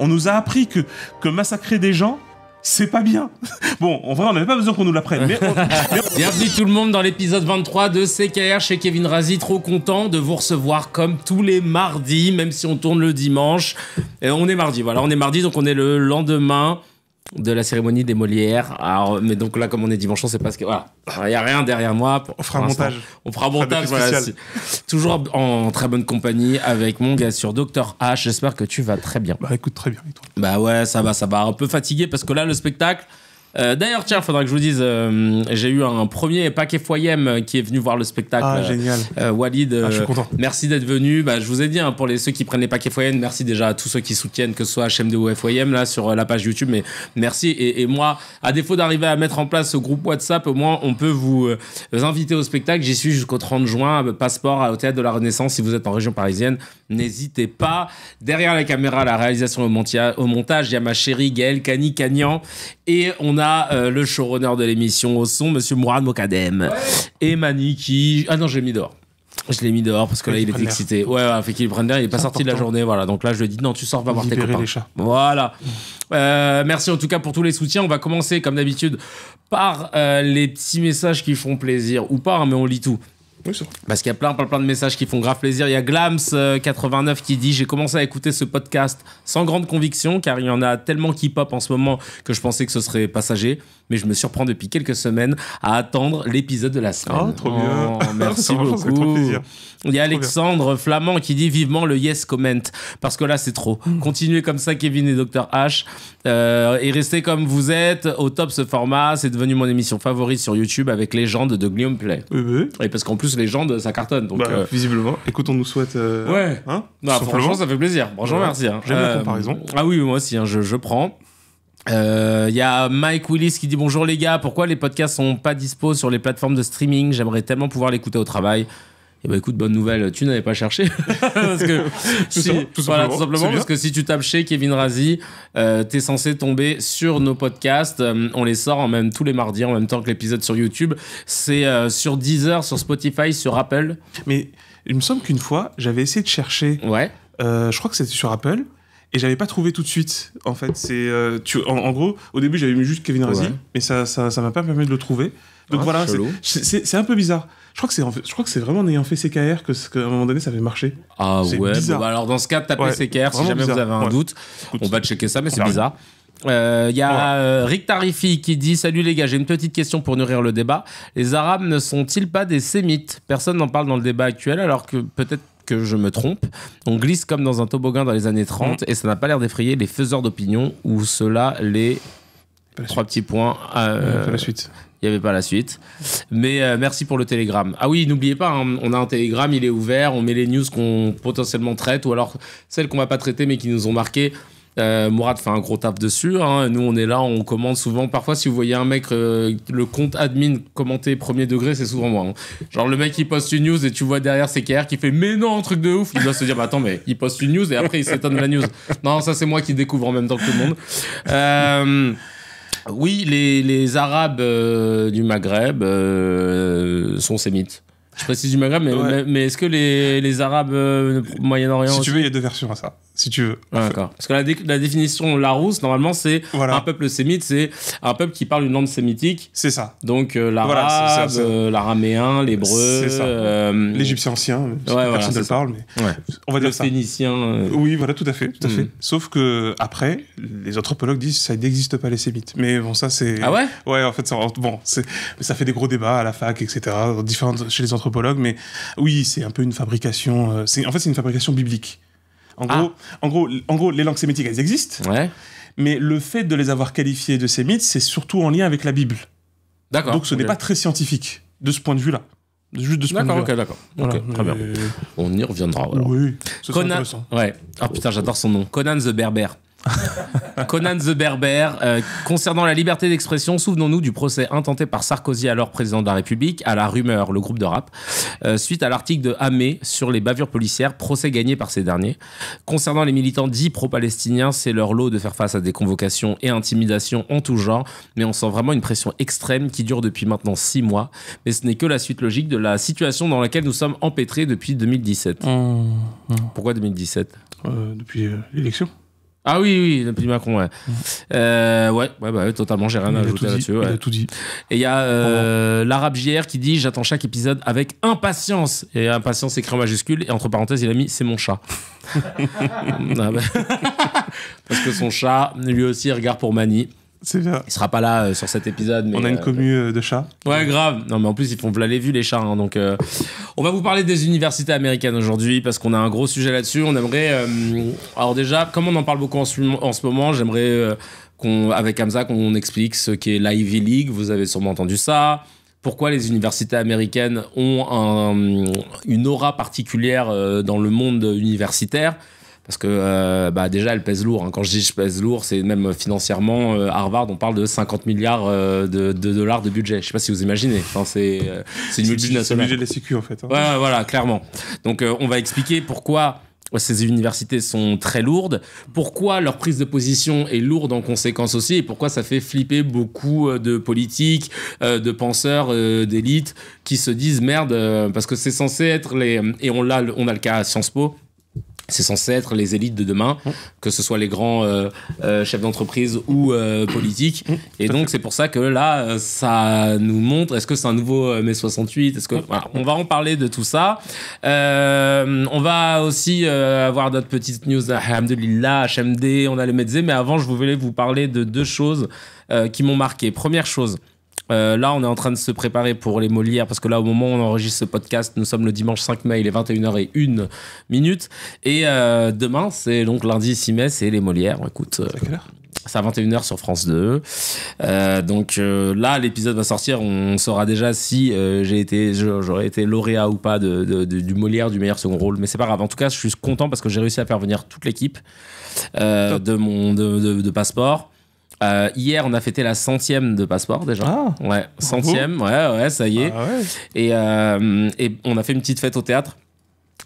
On nous a appris que massacrer des gens, c'est pas bien. Bon, en vrai, on n'avait pas besoin qu'on nous l'apprenne. Bienvenue tout le monde dans l'épisode 23 de CKR chez Kevin Razi. Trop content de vous recevoir comme tous les mardis, même si on tourne le dimanche. Et on est mardi, voilà, on est mardi, donc on est le lendemain de la cérémonie des Molières. Alors, mais donc là, comme on est dimanche, on sait pas ce que... Voilà, il n'y a rien derrière moi. On fera un montage. On fera un montage, voilà. Toujours en très bonne compagnie avec mon gars sur Dr H. J'espère que tu vas très bien. Bah écoute, très bien. Et toi ? Bah ouais, ça va. Un peu fatigué parce que là, le spectacle... D'ailleurs, tiens, faudra que je vous dise, j'ai eu un premier paquet Foyem qui est venu voir le spectacle. Ah, génial. Walid, je suis content. Merci d'être venu. Bah, je vous ai dit, pour ceux qui prennent les paquets Foyem, merci déjà à tous ceux qui soutiennent, que ce soit HM2 ou Foyem, là, sur la page YouTube. Mais merci. Et moi, à défaut d'arriver à mettre en place ce groupe WhatsApp, au moins, on peut vous inviter au spectacle. J'y suis jusqu'au 30 juin. Passeport au Théâtre de la Renaissance. Si vous êtes en région parisienne, n'hésitez pas. Derrière la caméra, la réalisation au montage, il y a ma chérie Gaëlle Cagnan. Et on a le showrunner de l'émission au son, monsieur Mourad Mokadem. Ouais. Et Mani qui... Ah non, je l'ai mis dehors. Je l'ai mis dehors parce que là, il est excité. Ouais, fait qu'il prenne l'air. Il n'est pas sorti de la journée. Voilà. Donc là, je lui ai dit, non, tu sors, va voir tes copains. Les chats. Voilà. Merci en tout cas pour tous les soutiens. On va commencer, comme d'habitude, par les petits messages qui font plaisir. Ou pas, mais on lit tout. Oui, c'est vrai. Parce qu'il y a plein de messages qui font grave plaisir. Il y a Glams89 qui dit « J'ai commencé à écouter ce podcast sans grande conviction car il y en a tellement qui pop en ce moment que je pensais que ce serait passager. Mais je me surprends depuis quelques semaines à attendre l'épisode de la semaine. » Oh, trop bien. Merci beaucoup. Ça fait trop plaisir. Il y a Alexandre Flamand qui dit vivement le yes comment parce que là c'est trop. Continuez comme ça Kevin et Dr H et restez comme vous êtes au top ce format. C'est devenu mon émission favorite sur YouTube avec Légende de Guillaume Play. Oui. Et parce qu'en plus Légende ça cartonne. Donc, visiblement. Écoute, on nous souhaite... Ouais. Hein, non, franchement ça fait plaisir. Franchement merci. Hein. J'aime la comparaison. Ah oui moi aussi je prends. Il y a Mike Willis qui dit bonjour les gars, pourquoi les podcasts sont pas dispo sur les plateformes de streaming? J'aimerais tellement pouvoir l'écouter au travail. Et bah écoute, bonne nouvelle, tu n'avais pas cherché. Parce que tout simplement parce que si tu tapes chez Kevin Razi, t'es censé tomber sur nos podcasts. On les sort tous les mardis en même temps que l'épisode sur YouTube. C'est sur Deezer, sur Spotify, sur Apple. Mais il me semble qu'une fois, j'avais essayé de chercher. Ouais. Je crois que c'était sur Apple. Et j'avais pas trouvé tout de suite. En fait, c'est en gros, au début, j'avais mis juste Kevin Razi, mais ça m'a pas permis de le trouver. Donc voilà, c'est un peu bizarre. Je crois que c'est vraiment en ayant fait CKR qu'à un moment donné, ça avait marché. Ah c'est ouais, bizarre. Bon, alors dans ce cas, tapez CKR si jamais bizarre. vous avez un doute. Écoute, on va checker ça, mais c'est bizarre. Il y a Rick Tarifi qui dit « Salut les gars, j'ai une petite question pour nourrir le débat. Les Arabes ne sont-ils pas des sémites? Personne n'en parle dans le débat actuel, alors que peut-être que je me trompe. On glisse comme dans un toboggan dans les années 30 et ça n'a pas l'air d'effrayer les faiseurs d'opinion ou ceux-là, les... Trois petits points. Pas la suite. Il n'y avait pas la suite. Mais merci pour le Telegram. Ah oui, n'oubliez pas, hein, on a un Telegram, il est ouvert. On met les news qu'on potentiellement traite ou alors celles qu'on ne va pas traiter mais qui nous ont marqué. Mourad fait un gros taf dessus. Hein. Nous, on est là, on commente souvent. Parfois, si vous voyez un mec, le compte admin commenter premier degré, c'est souvent moi. Hein. Genre, le mec, il poste une news et tu vois derrière CKR qui fait « Mais non, un truc de ouf !» Il doit se dire bah, « Attends, mais il poste une news et après, il s'étonne de la news. » Non, ça, c'est moi qui découvre en même temps que tout le monde. Oui, les Arabes du Maghreb sont sémites. Je précise du Maghreb, mais est-ce que les Arabes Moyen-Orient... Si tu veux, il y a deux versions à ça. Si tu veux. Ah, d'accord. Parce que la définition Larousse, normalement, c'est un peuple sémite, c'est un peuple qui parle une langue sémitique. C'est ça. Donc l'arabe, l'araméen, l'hébreu... C'est ça. L'Égyptien ancien, personne ne le parle, mais on va dire ça. Le phénicien... Oui, voilà, tout à fait. Sauf que après, les anthropologues disent que ça n'existe pas les sémites. Mais bon, ça c'est... Ah ouais? Ouais, en fait, ça fait des gros débats à la fac, etc., chez les anthropologues, mais oui, c'est un peu une fabrication... c'est une fabrication biblique. En gros, les langues sémitiques, elles existent. Ouais. Mais le fait de les avoir qualifiées de sémites, c'est surtout en lien avec la Bible. D'accord. Donc ce n'est pas très scientifique, de ce point de vue-là. Juste de ce point de vue-là. D'accord. Voilà, très bien. On y reviendra. Alors. Oui, c'est Conan... Ouais. Oh putain, j'adore son nom. Conan the Berber. Conan the Berber, concernant la liberté d'expression, souvenons-nous du procès intenté par Sarkozy, alors président de la République, à la Rumeur, le groupe de rap, suite à l'article de Hamé sur les bavures policières, procès gagné par ces derniers. Concernant les militants dits pro-palestiniens, c'est leur lot de faire face à des convocations et intimidations en tout genre, mais on sent vraiment une pression extrême qui dure depuis maintenant 6 mois, mais ce n'est que la suite logique de la situation dans laquelle nous sommes empêtrés depuis 2017. Pourquoi 2017 Depuis l'élection. Ah oui, depuis Macron, ouais. Ouais, totalement, j'ai rien à ajouter là-dessus. Il a tout dit. Et il y a l'Arabe JR qui dit « J'attends chaque épisode avec impatience ». Et impatience écrit en majuscule, et entre parenthèses, il a mis « C'est mon chat ». Parce que son chat, lui aussi, regarde pour Mani. C'est bien. Il sera pas là sur cet épisode. Mais, on a une commu de chats. Ouais, grave. Non, mais en plus, ils font les vues, les chats. Hein, donc, on va vous parler des universités américaines aujourd'hui parce qu'on a un gros sujet là-dessus. On aimerait. Alors, déjà, comme on en parle beaucoup en ce moment, j'aimerais avec Hamza qu'on explique ce qu'est l'Ivy League. Vous avez sûrement entendu ça. Pourquoi les universités américaines ont une aura particulière dans le monde universitaire. Parce que déjà, elle pèse lourd. Hein. Quand je dis je pèse lourd, c'est même financièrement, Harvard, on parle de 50 milliards de dollars de budget. Je ne sais pas si vous imaginez. Enfin, c'est une multinationale. C'est le budget de la Sécu, en fait. Hein. Ouais, voilà, clairement. Donc, on va expliquer pourquoi ces universités sont très lourdes, pourquoi leur prise de position est lourde en conséquence aussi, et pourquoi ça fait flipper beaucoup de politiques, de penseurs, d'élite, qui se disent merde, parce que c'est censé être et on a le cas à Sciences Po. C'est censé être les élites de demain, que ce soit les grands chefs d'entreprise ou politiques. Et donc, c'est pour ça que là, ça nous montre, est-ce que c'est un nouveau mai 68 ? Voilà, on va en parler de tout ça. On va aussi avoir notre petite news, alhamdoulilah, HMD, on a les Metzé. Mais avant, je voulais vous parler de deux choses qui m'ont marqué. Première chose, là, on est en train de se préparer pour les Molières parce que là, au moment où on enregistre ce podcast, nous sommes le dimanche 5 mai, il est 21h01. Et demain, c'est donc lundi 6 mai, c'est les Molières. Écoute, c'est à 21h sur France 2. Donc là, l'épisode va sortir. On saura déjà si j'aurais été lauréat ou pas du Molière du meilleur second rôle. Mais c'est pas grave. En tout cas, je suis content parce que j'ai réussi à faire venir toute l'équipe de Passeport. Hier, on a fêté la 100e de Passeport déjà. Ah, ouais, 100e, ouais, ça y est. Ah ouais. Et on a fait une petite fête au théâtre.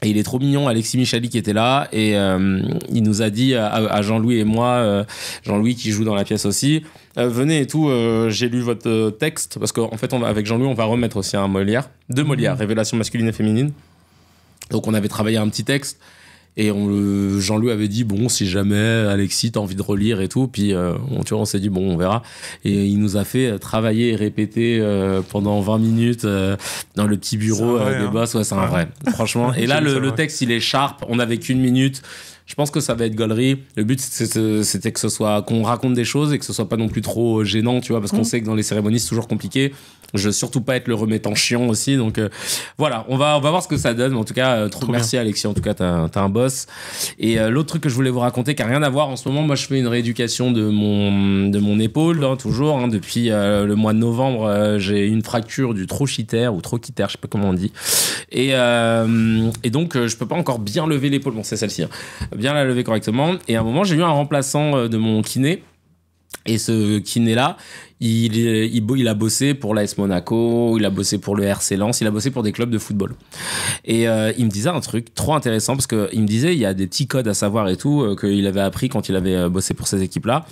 Et il est trop mignon, Alexis Michali qui était là. Et il nous a dit à Jean-Louis et moi, Jean-Louis qui joue dans la pièce aussi, venez et tout, j'ai lu votre texte. Parce qu'en fait, avec Jean-Louis, on va remettre aussi un Molière. Deux Molières, Révélation masculine et féminine. Donc on avait travaillé un petit texte. Et Jean-Louis avait dit, bon, si jamais, Alexis, t'as envie de relire et tout. Puis, on s'est dit, bon, on verra. Et il nous a fait travailler et répéter pendant 20 minutes dans le petit bureau des boss. Ouais, c'est un vrai. Franchement. Et là, le texte, il est sharp. On n'avait qu'une minute. Je pense que ça va être gaulerie. Le but, c'était qu'on raconte des choses et que ce soit pas non plus trop gênant, tu vois, parce qu'on sait que dans les cérémonies, c'est toujours compliqué. Je veux surtout pas être le remettant chiant aussi. Donc, voilà, on va voir ce que ça donne. Mais en tout cas, trop merci, Alexis. En tout cas, t'as un boss. Et l'autre truc que je voulais vous raconter, qui a rien à voir en ce moment, moi, je fais une rééducation de mon épaule, hein, toujours. Hein, depuis le mois de novembre, j'ai une fracture du trochiter ou trochiter, je sais pas comment on dit. Et donc, je peux pas encore bien lever l'épaule. Bon, c'est celle-ci. Hein. Bien la lever correctement. Et à un moment, j'ai eu un remplaçant de mon kiné. Et ce kiné-là, il a bossé pour l'AS Monaco, il a bossé pour le RC Lens, il a bossé pour des clubs de football. Et il me disait un truc trop intéressant parce qu'il me disait il y a des petits codes à savoir et tout qu'il avait appris quand il avait bossé pour ces équipes-là.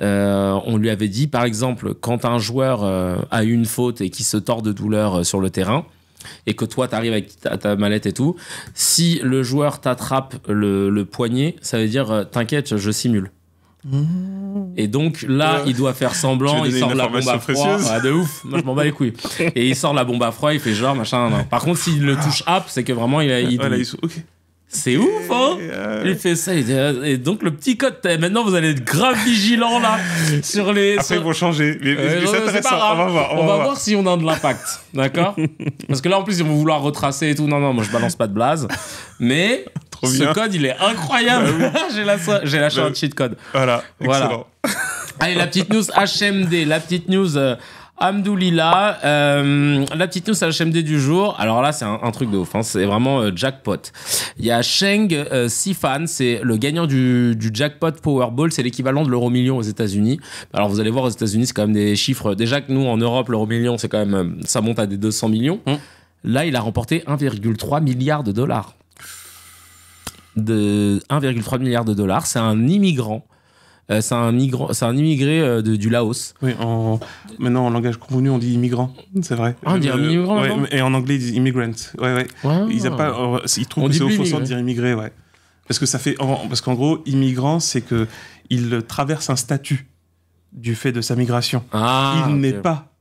On lui avait dit, par exemple, quand un joueur a eu une faute et qui se tord de douleur sur le terrain, et que toi t'arrives avec ta mallette et tout, si le joueur t'attrape le poignet, ça veut dire t'inquiète, je simule. Et donc là, il doit faire semblant, il sort la bombe à froid. Ah, de ouf, moi je m'en bats les couilles. Et il sort la bombe à froid, il fait genre machin. Non. Par contre, s'il le touche up, c'est que vraiment okay. C'est ouf, hein. Il fait ça. Et donc, le petit code, maintenant, vous allez être grave vigilant, là, sur les... Après, ils vont changer. Mais c'est intéressant. On va voir. On va voir si on a de l'impact. D'accord. Parce que là, en plus, ils vont vouloir retracer et tout. Non, moi, je balance pas de blaze. Mais ce code, il est incroyable. J'ai lâché un cheat code. Voilà. Excellent. Allez, la petite news HMD. La petite news... Hamdoulillah, la petite news à HMD du jour. Alors là, c'est un truc de ouf, hein, c'est vraiment jackpot. Il y a Cheng Sifan, c'est le gagnant du jackpot Powerball, c'est l'équivalent de l'euro-million aux États-Unis. Alors vous allez voir, aux États-Unis, c'est quand même des chiffres. Déjà que nous, en Europe, l'euro-million, c'est quand même, ça monte à des 200 millions. Là, il a remporté 1,3 milliard de dollars. 1,3 milliard de dollars. C'est un immigrant. C'est un immigré du Laos. Oui, maintenant en langage convenu, on dit immigrant, c'est vrai. Ah, on dit immigrant. Et en anglais, ils disent immigrant. Ouais. Wow. Ils trouvent que c'est offensant de dire immigré, ouais. Parce que parce qu'en gros, immigrant, c'est que il traverse un statut du fait de sa migration. Il n'est pas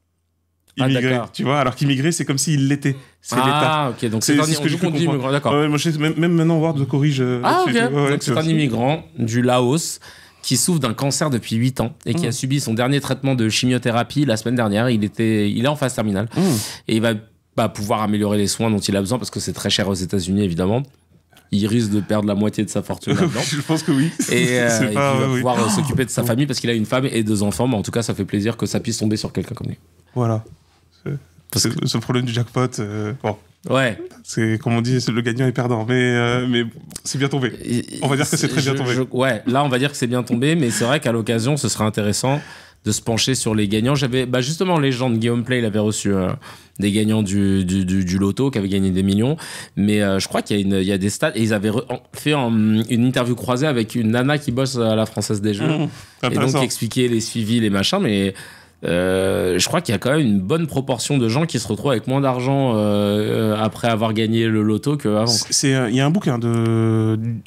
immigré, tu vois, alors qu'immigré, c'est comme s'il l'était. C'est l'État. Ah, ok, donc c'est ce que je comprends. Immigrant, d'accord. Ouais, même maintenant, Ward me corrige. Ah, ok. Donc c'est un immigrant du Laos qui souffre d'un cancer depuis 8 ans et qui a subi son dernier traitement de chimiothérapie la semaine dernière. Il est en phase terminale et il va pouvoir améliorer les soins dont il a besoin parce que c'est très cher aux États-Unis, évidemment. Il risque de perdre la moitié de sa fortune là-dedans. Je pense que oui. Et il va pouvoir s'occuper de sa famille parce qu'il a une femme et 2 enfants. Mais en tout cas, ça fait plaisir que ça puisse tomber sur quelqu'un comme lui. Voilà. Ce problème du jackpot, bon. Ouais. C'est, comme on dit, le gagnant est perdant. Mais c'est bien tombé. On va dire que c'est très bien tombé. Ouais, là, on va dire que c'est bien tombé. Mais c'est vrai qu'à l'occasion, ce serait intéressant de se pencher sur les gagnants. Justement, les gens de Guillaume Play, il avait reçu des gagnants du loto qui avaient gagné des millions. Mais je crois qu'il y a des stats. Et ils avaient fait une interview croisée avec une nana qui bosse à la Française des Jeux. Et donc, qui expliquait les suivis, les machins. Mais je crois qu'il y a quand même une bonne proportion de gens qui se retrouvent avec moins d'argent après avoir gagné le loto qu'avant. Il y a un bouquin il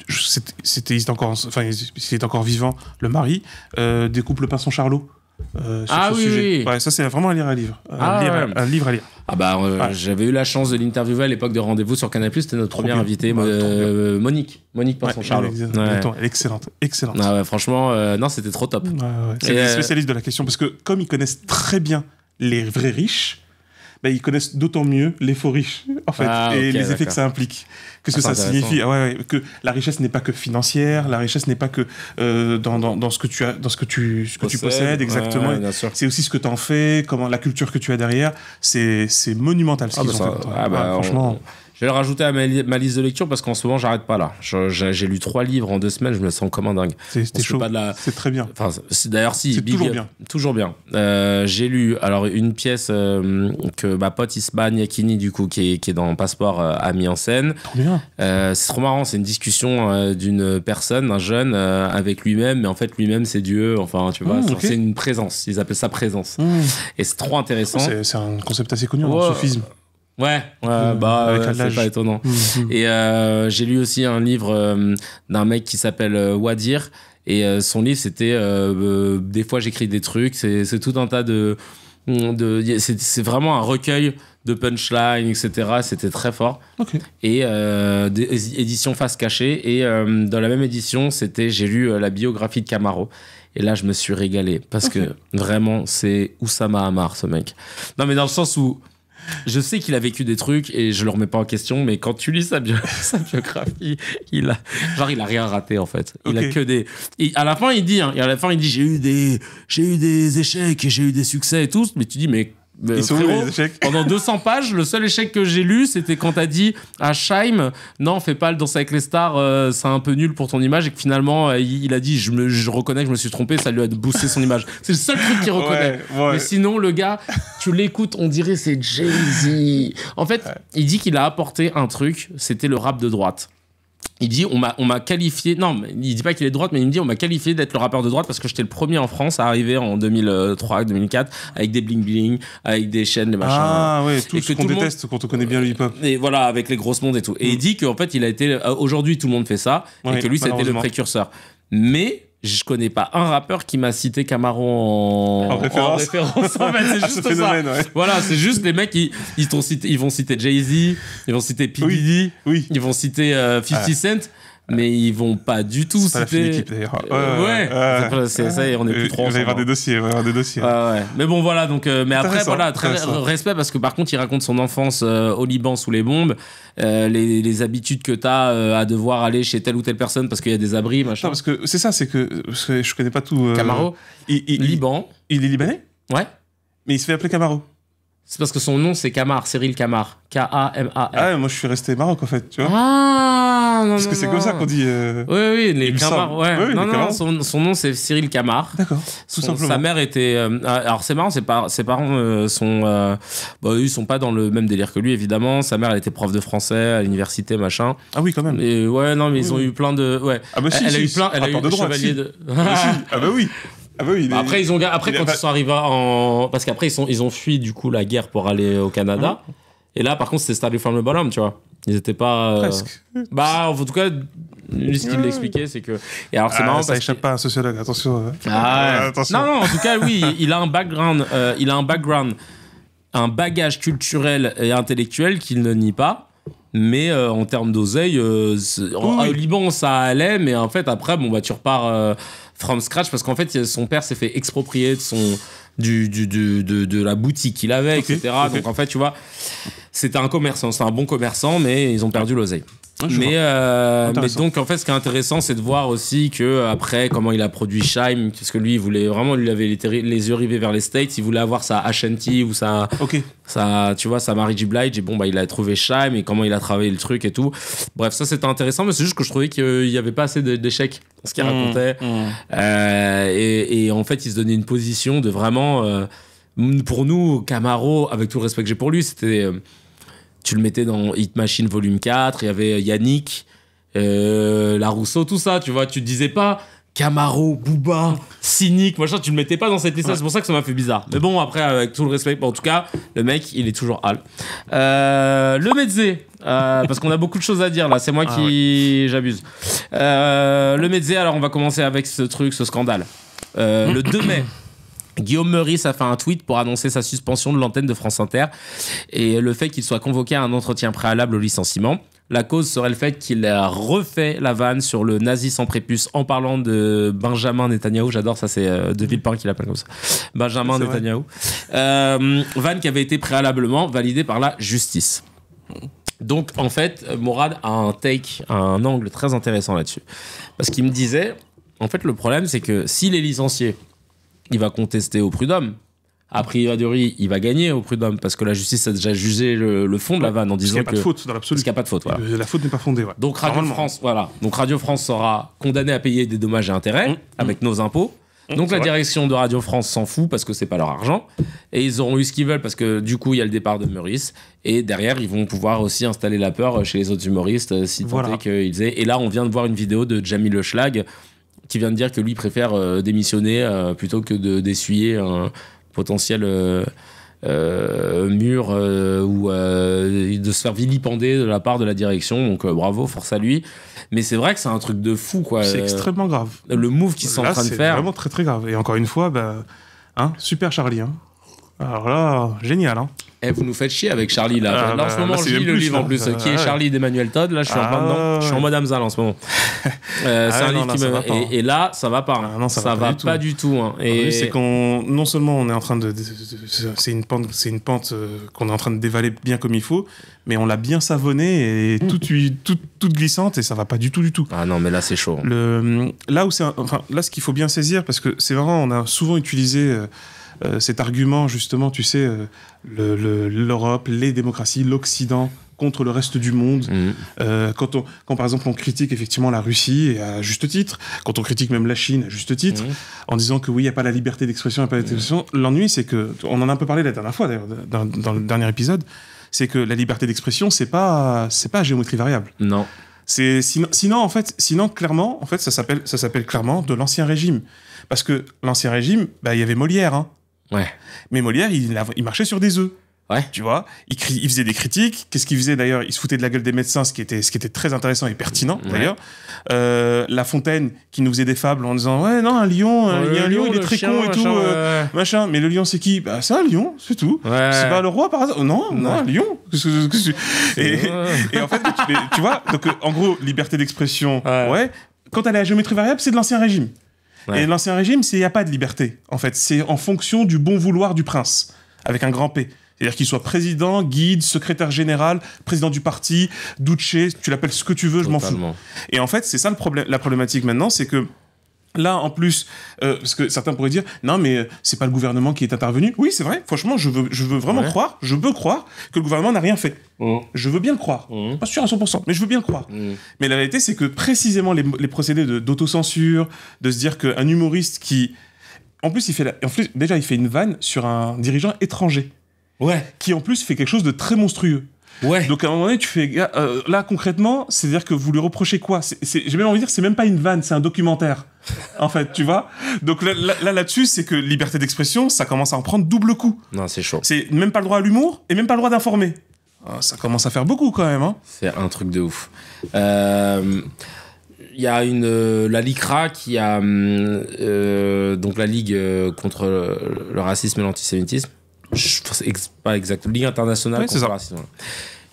est encore vivant, le mari, des couples Pinson Charlot. Sur ce sujet. Oui. Ouais, ça c'est vraiment un livre à lire. Un livre à lire. J'avais eu la chance de l'interviewer à l'époque de Rendez-vous sur Canal+. C'était notre première invitée, Monique Pinson Charlot. Elle est excellente. Ah ouais, franchement, non, c'était trop top. C'est des spécialistes de la question parce que comme ils connaissent très bien les vrais riches, ils connaissent d'autant mieux les faux riches, en fait, les effets que ça implique. Qu'est-ce que ça signifie ? Que la richesse n'est pas que financière, la richesse n'est pas que dans ce que tu as, dans ce que tu possèdes, exactement. C'est aussi ce que tu en fais, la culture que tu as derrière. C'est monumental ce qu'ils ont fait. Franchement. Je vais le rajouter à ma liste de lecture parce qu'en ce moment, j'arrête pas là. J'ai lu 3 livres en 2 semaines, je me sens comme un dingue. C'est chaud. C'est très bien. D'ailleurs, si. C'est toujours bien. J'ai lu une pièce que ma pote Isma Niakini, du coup, qui est dans Passeport, a mis en scène. Trop bien. C'est trop marrant. C'est une discussion d'une personne, d'un jeune, avec lui-même. Mais en fait, lui-même, c'est Dieu. Enfin, tu vois, c'est une présence. Ils appellent ça présence. Et c'est trop intéressant. C'est un concept assez connu dans le sophisme. Ouais, c'est pas étonnant. Et j'ai lu aussi un livre d'un mec qui s'appelle Wadir. Et son livre, c'était des fois j'écris des trucs. C'est tout un tas c'est vraiment un recueil de punchlines, etc. C'était très fort. Et édition face cachée. Et dans la même édition, j'ai lu la biographie de Camaro. Et là, je me suis régalé parce que vraiment, c'est Oussama Hamar, ce mec. Non, mais dans le sens où je sais qu'il a vécu des trucs et je le remets pas en question, mais quand tu lis sa biographie, il a rien raté en fait. Il a que des. À la fin, il dit, j'ai eu des échecs et j'ai eu des succès et tout, mais tu dis ils sont frérot, où les échecs ? Pendant 200 pages, le seul échec que j'ai lu, c'était quand t'as dit à Scheim, non, fais pas le Danse avec les stars, c'est un peu nul pour ton image, et que finalement, il a dit, je reconnais que je me suis trompé, ça lui a boosté son image. C'est le seul truc qu'il reconnaît. Mais sinon, le gars, tu l'écoutes, on dirait c'est Jay-Z. En fait, il dit qu'il a apporté un truc, c'était le rap de droite. Il dit, on m'a qualifié, non, il dit pas qu'il est de droite, mais il me dit, on m'a qualifié d'être le rappeur de droite parce que j'étais le premier en France à arriver en 2003, 2004, avec des bling-bling, avec des chaînes, des machins. Ah ouais, tout ce qu'on déteste quand on connaît bien le hip-hop. Et voilà, avec les grosses mondes et tout. Et il dit qu'en fait, il a été, aujourd'hui, tout le monde fait ça, et que lui, c'était le précurseur. Mais je connais pas un rappeur qui m'a cité Camaro en référence. En fait, c'est juste ça. Voilà, c'est juste les mecs, ils vont citer Jay-Z, ils vont citer P. Diddy, ils vont citer 50 Cent. Mais ils vont pas du tout citer. C'est pas la fine équipe d'ailleurs. C'est ça, et on est plus trop ensemble. Il va y avoir des dossiers. Mais bon, voilà. Donc, mais après, voilà, très respect parce que par contre, il raconte son enfance au Liban sous les bombes, les habitudes que t'as à devoir aller chez telle ou telle personne parce qu'il y a des abris, machin. Non, parce que c'est ça, parce que je connais pas tout. Camaro, Liban. Il est libanais ? Ouais. Mais il se fait appeler Camaro. C'est parce que son nom, c'est Camar, Cyril Camar. K-A-M-A-R. Ah ouais, moi je suis resté Maroc en fait, tu vois. Ah, non, parce que c'est comme ça qu'on dit. Oui, les Camar. Ouais. Non, son nom c'est Cyril Camar. D'accord, tout simplement. Sa mère était. Alors c'est marrant, ses parents ils sont pas dans le même délire que lui, évidemment. Sa mère, elle était prof de français à l'université, machin. Ah oui, quand même. Et ouais, non, mais ils ont eu plein de. Ouais. Ah bah si, elle a eu plein. Elle a eu de droite, chevalier de. Ah bah oui. Ah bah oui, après, ils sont arrivés parce qu'après, ils ont fui, du coup, la guerre pour aller au Canada. Et là, par contre, c'était starté from the bottom, tu vois. Ils étaient pas. Presque. Bah, en tout cas, lui, ce qu'il l'expliquait, c'est que. Et alors, c'est marrant ça parce échappe pas à un sociologue, attention. Ah, ouais. Attention. Non, en tout cas, oui, il a un background, un bagage culturel et intellectuel qu'il ne nie pas. Mais en termes d'oseille, au Liban, ça allait, mais en fait, après, bon, bah, tu repars from scratch parce qu'en fait, son père s'est fait exproprier de la boutique qu'il avait, etc. Donc, en fait, tu vois, c'était un commerçant, c'est un bon commerçant, mais ils ont perdu l'oseille. Mais donc en fait ce qui est intéressant c'est de voir aussi que après comment il a produit Shime, parce que lui il voulait vraiment, lui il avait les yeux rivés vers les States, il voulait avoir sa Ashanti ou sa tu vois, sa Mary J. Blige, et bon bah il a trouvé Shime et comment il a travaillé le truc et tout. Bref, ça c'était intéressant, mais c'est juste que je trouvais qu'il y avait pas assez d'échecs dans ce qu'il racontait. Et en fait il se donnait une position de vraiment pour nous Camaro, avec tout le respect que j'ai pour lui, c'était tu le mettais dans Hit Machine Volume 4, il y avait Yannick, La Rousseau, tout ça, tu vois, tu te disais pas Camaro, Booba, Cynique, machin, tu le mettais pas dans cette liste, c'est pour ça que ça m'a fait bizarre. Mais bon, après, avec tout le respect, en tout cas, le mec, il est toujours hal. Le Mezzé, parce qu'on a beaucoup de choses à dire là, c'est moi qui j'abuse. Le Mezzé, alors on va commencer avec ce scandale. Le 2 mai, Guillaume Meurice a fait un tweet pour annoncer sa suspension de l'antenne de France Inter et le fait qu'il soit convoqué à un entretien préalable au licenciement. La cause serait le fait qu'il a refait la vanne sur le nazi sans prépuce en parlant de Benjamin Netanyahou. J'adore ça, c'est De Villepin qui l'appelle comme ça. Benjamin Netanyahou. Vanne qui avait été préalablement validée par la justice. Donc en fait, Mourad a un angle très intéressant là-dessus. Parce qu'il me disait, en fait le problème c'est que s'il est licencié, il va contester au prud'homme. A priori, il va gagner au prud'homme parce que la justice a déjà jugé le fond de la vanne en disant qu'il n'y a pas de faute dans l'absolu. Parce qu'il n'y a pas de faute, voilà. La faute n'est pas fondée, ouais. Donc Radio France sera condamné à payer des dommages et intérêts avec nos impôts. Donc la direction de Radio France s'en fout parce que c'est pas leur argent et ils auront eu ce qu'ils veulent parce que du coup il y a le départ de Meurice et derrière ils vont pouvoir aussi installer la peur chez les autres humoristes si tant est qu'ils aient. Et là on vient de voir une vidéo de Jamil Le Schlag qui vient de dire que lui préfère démissionner plutôt que d'essuyer un potentiel mur ou de se faire vilipender de la part de la direction. Donc bravo, force à lui. Mais c'est vrai que c'est un truc de fou, quoi. C'est extrêmement grave. Le move qu'ils sont en train de faire. C'est vraiment très très grave. Et encore une fois, super Charlie. Hein. Alors là, génial. Hein. Vous nous faites chier avec Charlie là. Là en ce moment, je lis le livre en plus, qui est Charlie d'Emmanuel Todd. Là, je suis en plein dedans. Je suis en mode Hamza en ce moment. C'est un livre qui me. Et là, ça va pas. Non, ça va pas du tout. Hein. Et c'est qu'on, non seulement on est en train de, c'est une pente qu'on est en train de dévaler bien comme il faut, mais on l'a bien savonné et toute glissante et ça va pas du tout. Ah non, mais là c'est chaud. Là ce qu'il faut bien saisir, parce que c'est vraiment, on a souvent utilisé cet argument justement, tu sais, l'Europe, les démocraties, l'Occident contre le reste du monde. Quand par exemple on critique effectivement la Russie, et à juste titre, quand on critique même la Chine à juste titre, en disant que oui, il n'y a pas la liberté d'expression, l'ennui c'est que, on en a un peu parlé la dernière fois d'ailleurs, dans le dernier épisode, c'est que la liberté d'expression c'est pas à géométrie variable. Non. Sinon clairement, en fait, ça s'appelle clairement de l'ancien régime. Parce que l'ancien régime, il y avait Molière, hein. Ouais. Mais Molière, il marchait sur des œufs. Ouais. Tu vois, il faisait des critiques. Qu'est-ce qu'il faisait d'ailleurs? Il se foutait de la gueule des médecins, ce qui était très intéressant et pertinent d'ailleurs. La Fontaine qui nous faisait des fables en disant ouais non, un lion, il y a un lion, il est très con et tout, machin. Mais le lion c'est qui? C'est un lion, c'est tout. Ouais. C'est pas le roi par hasard? Non, un lion. Et en fait, tu vois, donc en gros, liberté d'expression, ouais. Quand elle est à géométrie variable, c'est de l'ancien régime. Ouais. Et l'ancien régime, il n'y a pas de liberté, en fait. C'est en fonction du bon vouloir du prince, avec un grand P. C'est-à-dire qu'il soit président, guide, secrétaire général, président du parti, duce, tu l'appelles ce que tu veux, je m'en fous. Et en fait, c'est ça la problématique maintenant, c'est que là, en plus, parce que certains pourraient dire, non, mais c'est pas le gouvernement qui est intervenu. Oui, c'est vrai, franchement, je veux vraiment croire, je veux croire que le gouvernement n'a rien fait. Je veux bien le croire. Pas sûr à 100%, mais je veux bien le croire. Mais la réalité, c'est que précisément les procédés d'autocensure, de se dire qu'un humoriste qui... En plus, déjà, il fait une vanne sur un dirigeant étranger. Ouais. Qui, en plus, fait quelque chose de très monstrueux. Ouais. Donc à un moment donné, tu fais là concrètement, c'est-à-dire que vous lui reprochez quoi? J'ai même envie de dire, c'est même pas une vanne, c'est un documentaire. En fait, tu vois. Donc là-dessus, c'est que liberté d'expression, ça commence à en prendre double coup. Non, c'est chaud. C'est même pas le droit à l'humour et même pas le droit d'informer. Ça commence à faire beaucoup quand même. Hein. C'est un truc de ouf. Il y a la LICRA qui a donc la Ligue contre le racisme et l'antisémitisme. Pas exact. Ligue internationale contre le racisme.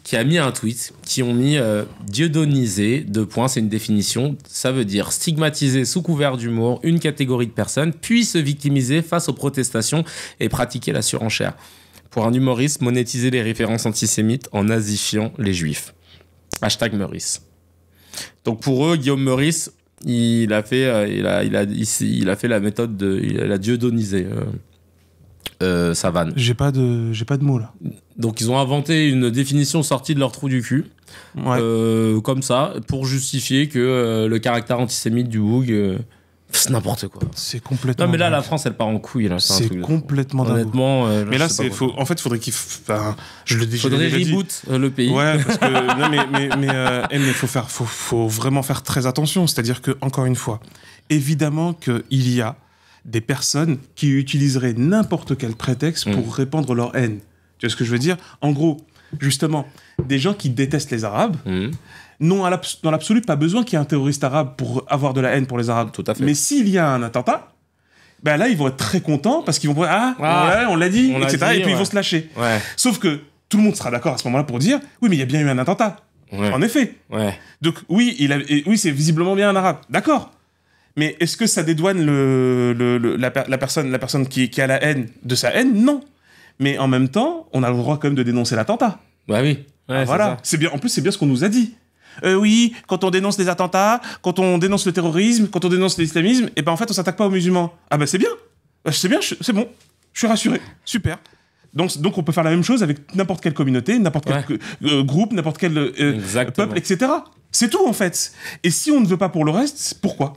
Qui a mis un tweet, qui ont mis dieudoniser, c'est une définition, ça veut dire stigmatiser sous couvert d'humour une catégorie de personnes, puis se victimiser face aux protestations et pratiquer la surenchère. Pour un humoriste, monétiser les références antisémites en nazifiant les juifs. #Meurice. Donc pour eux, Guillaume Meurice, il a fait la méthode il a dieudonnisé sa vanne. J'ai pas de mots là. Donc ils ont inventé une définition sortie de leur trou du cul, comme ça, pour justifier que le caractère antisémite du Boug, c'est n'importe quoi. C'est complètement. Non mais là la France elle part en couille là. C'est complètement dingue. Honnêtement. Mais là c'est en fait faudrait qu'il je le dis. Faudrait reboot le pays. Ouais parce que non mais faut vraiment faire très attention. C'est-à-dire que encore une fois, évidemment qu'il y a des personnes qui utiliseraient n'importe quel prétexte pour répandre leur haine. Tu vois ce que je veux dire ? En gros, justement, des gens qui détestent les Arabes n'ont dans l'absolu pas besoin qu'il y ait un terroriste arabe pour avoir de la haine pour les Arabes. Tout à fait. Mais s'il y a un attentat, ben là, ils vont être très contents parce qu'ils vont dire on l'a dit, etc. Et puis ils vont se lâcher. Ouais. Sauf que tout le monde sera d'accord à ce moment-là pour dire oui, mais il y a bien eu un attentat. Ouais. En effet. Ouais. Donc oui, c'est visiblement bien un arabe. D'accord. Mais est-ce que ça dédouane la personne qui a la haine de sa haine ? Non. Mais en même temps, on a le droit quand même de dénoncer l'attentat. Bah oui. Ouais, voilà. C'est bien. En plus, c'est bien ce qu'on nous a dit. Oui, quand on dénonce les attentats, quand on dénonce le terrorisme, quand on dénonce l'islamisme, et ben en fait, on s'attaque pas aux musulmans. Ah ben c'est bien. C'est bien. C'est bon. Je suis rassuré. Super. Donc on peut faire la même chose avec n'importe quelle communauté, n'importe quel groupe, n'importe quel peuple, etc. C'est tout en fait. Et si on ne veut pas pour le reste, pourquoi ?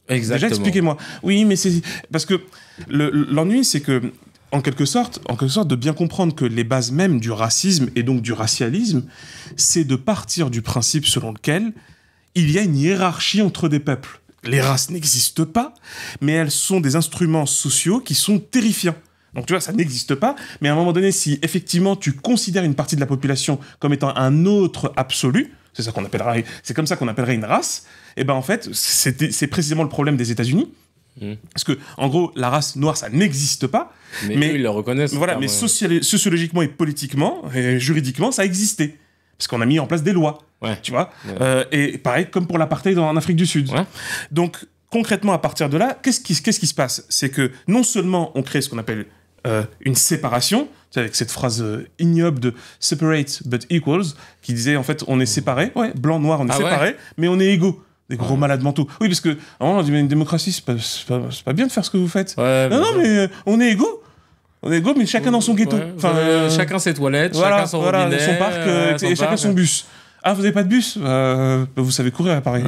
Exactement. Déjà, expliquez-moi. Oui, mais c'est... Parce que l'ennui, c'est que, en quelque sorte, de bien comprendre que les bases mêmes du racisme et donc du racialisme, c'est de partir du principe selon lequel il y a une hiérarchie entre des peuples. Les races n'existent pas, mais elles sont des instruments sociaux qui sont terrifiants. Donc tu vois, ça n'existe pas, mais à un moment donné, si effectivement tu considères une partie de la population comme étant un autre absolu, c'est comme ça qu'on appellerait une race, et ben en fait, c'est précisément le problème des États-Unis. Parce que, en gros, la race noire, ça n'existe pas. Mais eux, ils le reconnaissent. Voilà, mais sociologiquement et politiquement, et juridiquement, ça existait. Parce qu'on a mis en place des lois. Ouais. Tu vois et pareil, comme pour l'apartheid en Afrique du Sud. Ouais. Donc, concrètement, à partir de là, qu'est-ce qui se passe ? C'est que non seulement on crée ce qu'on appelle une séparation, avec cette phrase ignoble de « separate but equals », qui disait, en fait, on est séparés, blanc, noir, on est séparés, mais on est égaux. Des gros malades mentaux. Oui, parce que, on dit, mais une démocratie, c'est pas bien de faire ce que vous faites. Ouais, mais on est égaux. On est égaux, mais chacun dans son ghetto. Ouais, chacun ses toilettes, chacun son robinet. Son parc, et chacun son bus. Ah, vous n'avez pas de bus vous savez courir à Paris.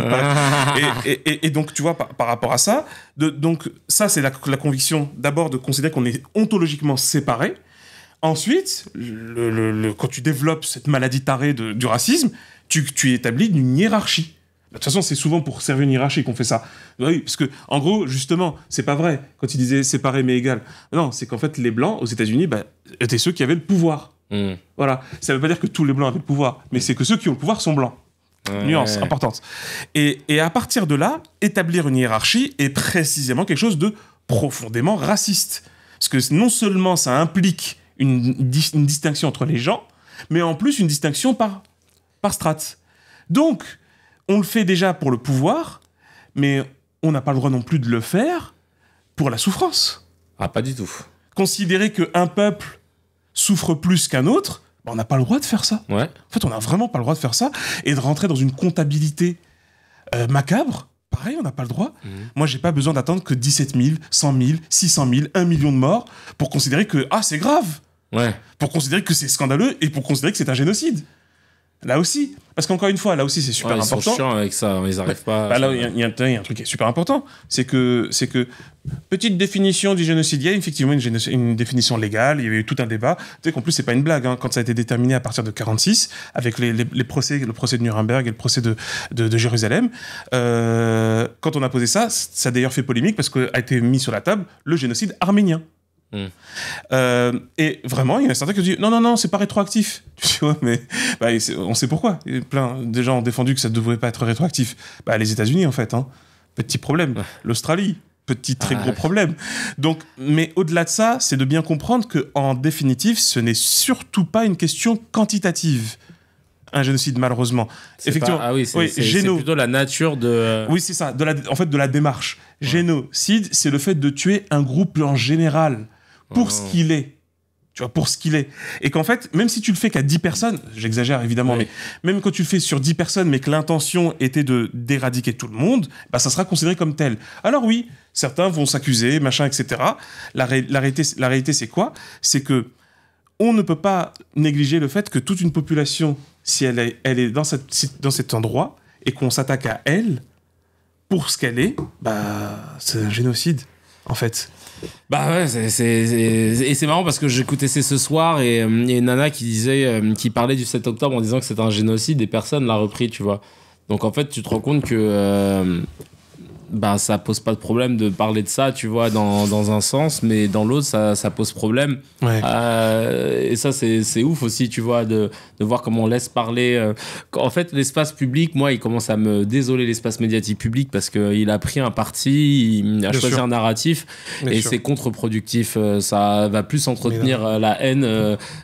Et donc, tu vois, par rapport à ça, donc ça, c'est la conviction, d'abord, de considérer qu'on est ontologiquement séparés. Ensuite, quand tu développes cette maladie tarée du racisme, tu établis une hiérarchie. De toute façon, c'est souvent pour servir une hiérarchie qu'on fait ça. Oui, parce que, en gros, justement, c'est pas vrai quand ils disaient séparé mais égal. Non, c'est qu'en fait, les Blancs, aux États-Unis, étaient ceux qui avaient le pouvoir. Voilà. Ça veut pas dire que tous les Blancs avaient le pouvoir, mais c'est que ceux qui ont le pouvoir sont Blancs. Nuance importante. Et à partir de là, établir une hiérarchie est précisément quelque chose de profondément raciste. Parce que non seulement ça implique une distinction entre les gens, mais en plus une distinction par strate. Donc, on le fait déjà pour le pouvoir, mais on n'a pas le droit non plus de le faire pour la souffrance. Ah, pas du tout. Considérer qu'un peuple souffre plus qu'un autre, on n'a pas le droit de faire ça. Ouais. En fait, on n'a vraiment pas le droit de faire ça. Et de rentrer dans une comptabilité macabre, pareil, on n'a pas le droit. Moi, j'ai pas besoin d'attendre que 17 000, 100 000, 600 000, 1 million de morts pour considérer que, c'est grave. Ouais. Pour considérer que c'est scandaleux et pour considérer que c'est un génocide. Là aussi, parce qu'encore une fois, là aussi c'est super important. Ils sont chiants avec ça, ils n'arrivent pas. Là, il y a un truc qui est super important, c'est que petite définition du génocide, il y a effectivement une définition légale. Il y avait eu tout un débat. Tu sais qu'en plus c'est pas une blague, quand ça a été déterminé à partir de 46 avec les procès, le procès de Nuremberg et le procès de Jérusalem. Quand on a posé ça, ça a d'ailleurs fait polémique parce qu'a été mis sur la table le génocide arménien. Et vraiment, il y en a certains qui disent non, c'est pas rétroactif. Tu vois, mais on sait pourquoi. Plein de gens ont défendu que ça ne devrait pas être rétroactif. Les États-Unis, en fait, petit problème. L'Australie, petit très gros problème. Donc, mais au-delà de ça, c'est de bien comprendre que, en définitive, ce n'est surtout pas une question quantitative. Un génocide, malheureusement. Effectivement. C'est plutôt la nature de. Oui, c'est ça. De la démarche. Génocide, c'est le fait de tuer un groupe en général pour ce qu'il est. Tu vois, pour ce qu'il est. Et qu'en fait, même si tu le fais qu'à 10 personnes, j'exagère évidemment, mais même quand tu le fais sur 10 personnes, mais que l'intention était d'éradiquer tout le monde, ça sera considéré comme tel. Alors oui, certains vont s'accuser, machin, etc. La réalité, c'est quoi ? C'est que on ne peut pas négliger le fait que toute une population, si elle est dans cet endroit, et qu'on s'attaque à elle, pour ce qu'elle est, c'est un génocide, en fait. Et c'est marrant parce que j'écoutais ce soir et il y a une nana qui parlait du 7 octobre en disant que c'était un génocide et personne l'a repris, tu vois. Donc en fait, tu te rends compte que ça pose pas de problème de parler de ça, tu vois, dans un sens, mais dans l'autre, ça pose problème. Ouais. Et ça, c'est ouf aussi, tu vois, de voir comment on laisse parler. En fait, l'espace public, moi, il commence à me désoler, l'espace médiatique public, parce qu'il a pris un parti, il a choisi un narratif, et c'est contre-productif. Ça va plus entretenir la haine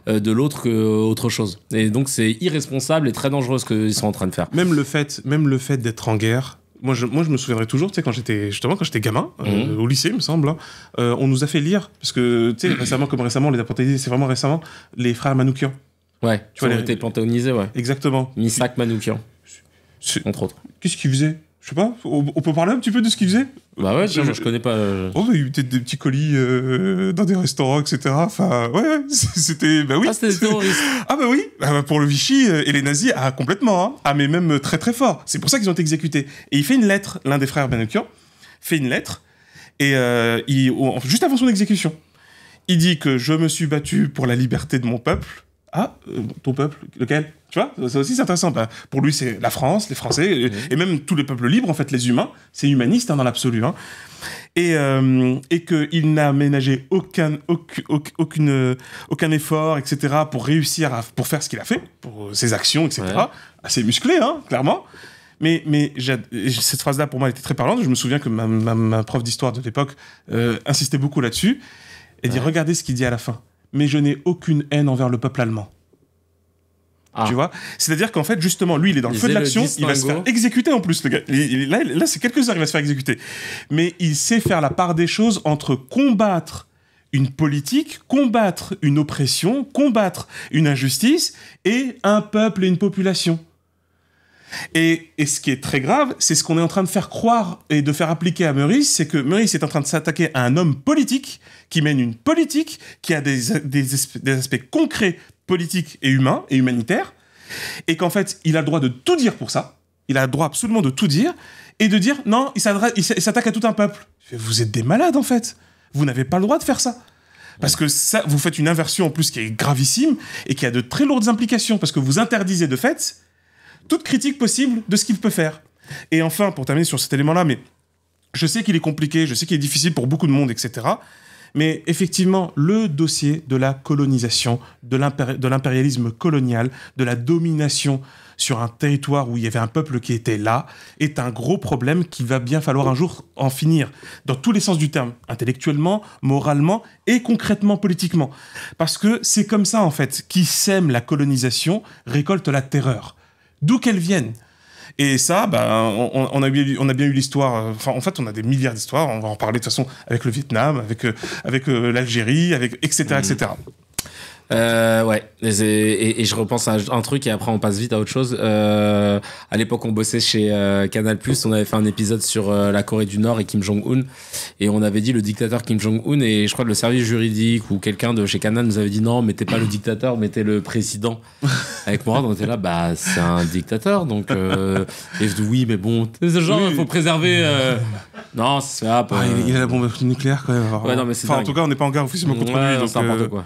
de l'autre qu'autre chose. Et donc, c'est irresponsable et très dangereux ce qu'ils sont en train de faire. Même le fait d'être en guerre. Moi, je me souviendrai toujours, tu sais, quand j'étais gamin, au lycée, il me semble, on nous a fait lire, parce que, tu sais, récemment, on les a panthéonisés, c'est vraiment récemment, les frères Manoukian. Ouais, tu vois, ils ont été panthéonisés, ouais. Exactement. Misak Manoukian, entre autres. Qu'est-ce qu'il faisait ? Je sais pas, on peut parler un petit peu de ce qu'il faisait ? Bah ouais, je connais pas. Il mettait des petits colis dans des restaurants, etc. Enfin, c'était... oui. Ah, c'était des terroristes. Ah bah oui, pour le Vichy et les nazis, complètement. Mais même très très fort. C'est pour ça qu'ils ont été exécutés. Et il fait une lettre, l'un des frères Manoukian fait une lettre, et juste avant son exécution, il dit que je me suis battu pour la liberté de mon peuple. Ton peuple, lequel ? Tu vois, ça aussi c'est intéressant. Pour lui, c'est la France, les Français, et même tous les peuples libres, en fait, les humains. C'est humaniste dans l'absolu. Et qu'il n'a ménagé aucun effort, etc., pour réussir pour faire ce qu'il a fait, pour ses actions, etc. Ouais. Assez musclé, clairement. Mais cette phrase-là, pour moi, elle était très parlante. Je me souviens que ma prof d'histoire de l'époque insistait beaucoup là-dessus. Et dit, regardez ce qu'il dit à la fin. Mais je n'ai aucune haine envers le peuple allemand. Tu vois ? C'est-à-dire qu'en fait, justement, lui, il est dans le feu de l'action, il va se faire exécuter en plus, le gars. Là, c'est quelques heures, il va se faire exécuter. Mais il sait faire la part des choses entre combattre une politique, combattre une oppression, combattre une injustice, et un peuple et une population. Et ce qui est très grave, c'est ce qu'on est en train de faire croire et de faire appliquer à Meurice, c'est que Meurice est en train de s'attaquer à un homme politique qui mène une politique qui a des aspects concrets, politiques et humains et humanitaires, et qu'en fait, il a le droit de tout dire pour ça. Il a le droit absolument de tout dire, et de dire, non, il s'attaque à tout un peuple. Vous êtes des malades, en fait. Vous n'avez pas le droit de faire ça. Parce que ça, vous faites une inversion, en plus, qui est gravissime, et qui a de très lourdes implications, parce que vous interdisez, de fait, toute critique possible de ce qu'il peut faire. Et enfin, pour terminer sur cet élément-là, mais je sais qu'il est compliqué, je sais qu'il est difficile pour beaucoup de monde, etc., mais effectivement, le dossier de la colonisation, de l'impérialisme colonial, de la domination sur un territoire où il y avait un peuple qui était là, est un gros problème qu'il va bien falloir un jour en finir, dans tous les sens du terme, intellectuellement, moralement et concrètement politiquement. Parce que c'est comme ça, en fait, qui sème la colonisation récolte la terreur. D'où qu'elle vienne. Et ça, on a bien eu l'histoire. En fait, on a des milliards d'histoires. On va en parler de toute façon avec le Vietnam, avec l'Algérie, etc., etc. Ouais. Et je repense à un truc et après on passe vite à autre chose. À l'époque, on bossait chez Canal+. On avait fait un épisode sur la Corée du Nord et Kim Jong-un. Et on avait dit le dictateur Kim Jong-un. Et je crois que le service juridique ou quelqu'un de chez Canal nous avait dit non, mettez pas le dictateur, mettez le président. Avec Mourad, on était là, c'est un dictateur. Donc, et je dis oui, mais bon, c'est genre, il faut préserver. Non, c'est ça. Il a la bombe nucléaire quand même. Ouais, non, mais c'est en tout cas, on n'est pas en guerre officiellement contre lui. Donc, c'est n'importe quoi.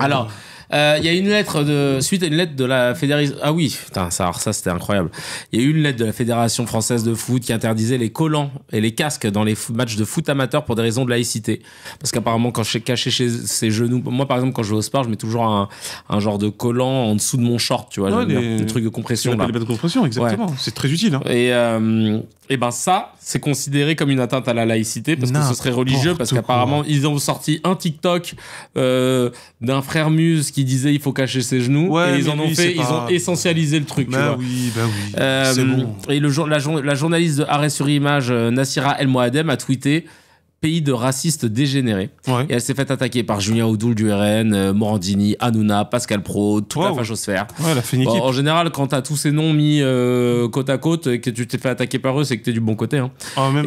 Alors, Il y a une lettre suite à une lettre de la fédération. Ah oui, putain, ça c'était incroyable. Il y a eu une lettre de la Fédération française de foot qui interdisait les collants et les casques dans les matchs de foot amateurs pour des raisons de laïcité. Parce qu'apparemment, quand je suis caché chez ses genoux, moi par exemple, quand je vais au sport, je mets toujours un genre de collant en dessous de mon short, tu vois, des trucs de compression. Là. Les de compression, exactement. Ouais. C'est très utile. Hein. Et ben ça, c'est considéré comme une atteinte à la laïcité parce que ce serait religieux, parce qu'apparemment ils ont sorti un TikTok d'un frère Muse qui disait il faut cacher ses genoux, et ils en ont fait, ils ont essentialisé le truc. Bah oui. C'est bon. Et la journaliste de Arrêt sur Image, Nassira El Moadem, a tweeté: pays de racistes dégénérés. Ouais. Et elle s'est fait attaquer par Julien Audoul du RN, Morandini, Hanouna, Pascal Pro, toute la fachosphère. Ouais, elle a fait une équipe. En général, quand t'as tous ces noms mis côte à côte et que tu t'es fait attaquer par eux, c'est que t'es du bon côté. Hein. Ah, même,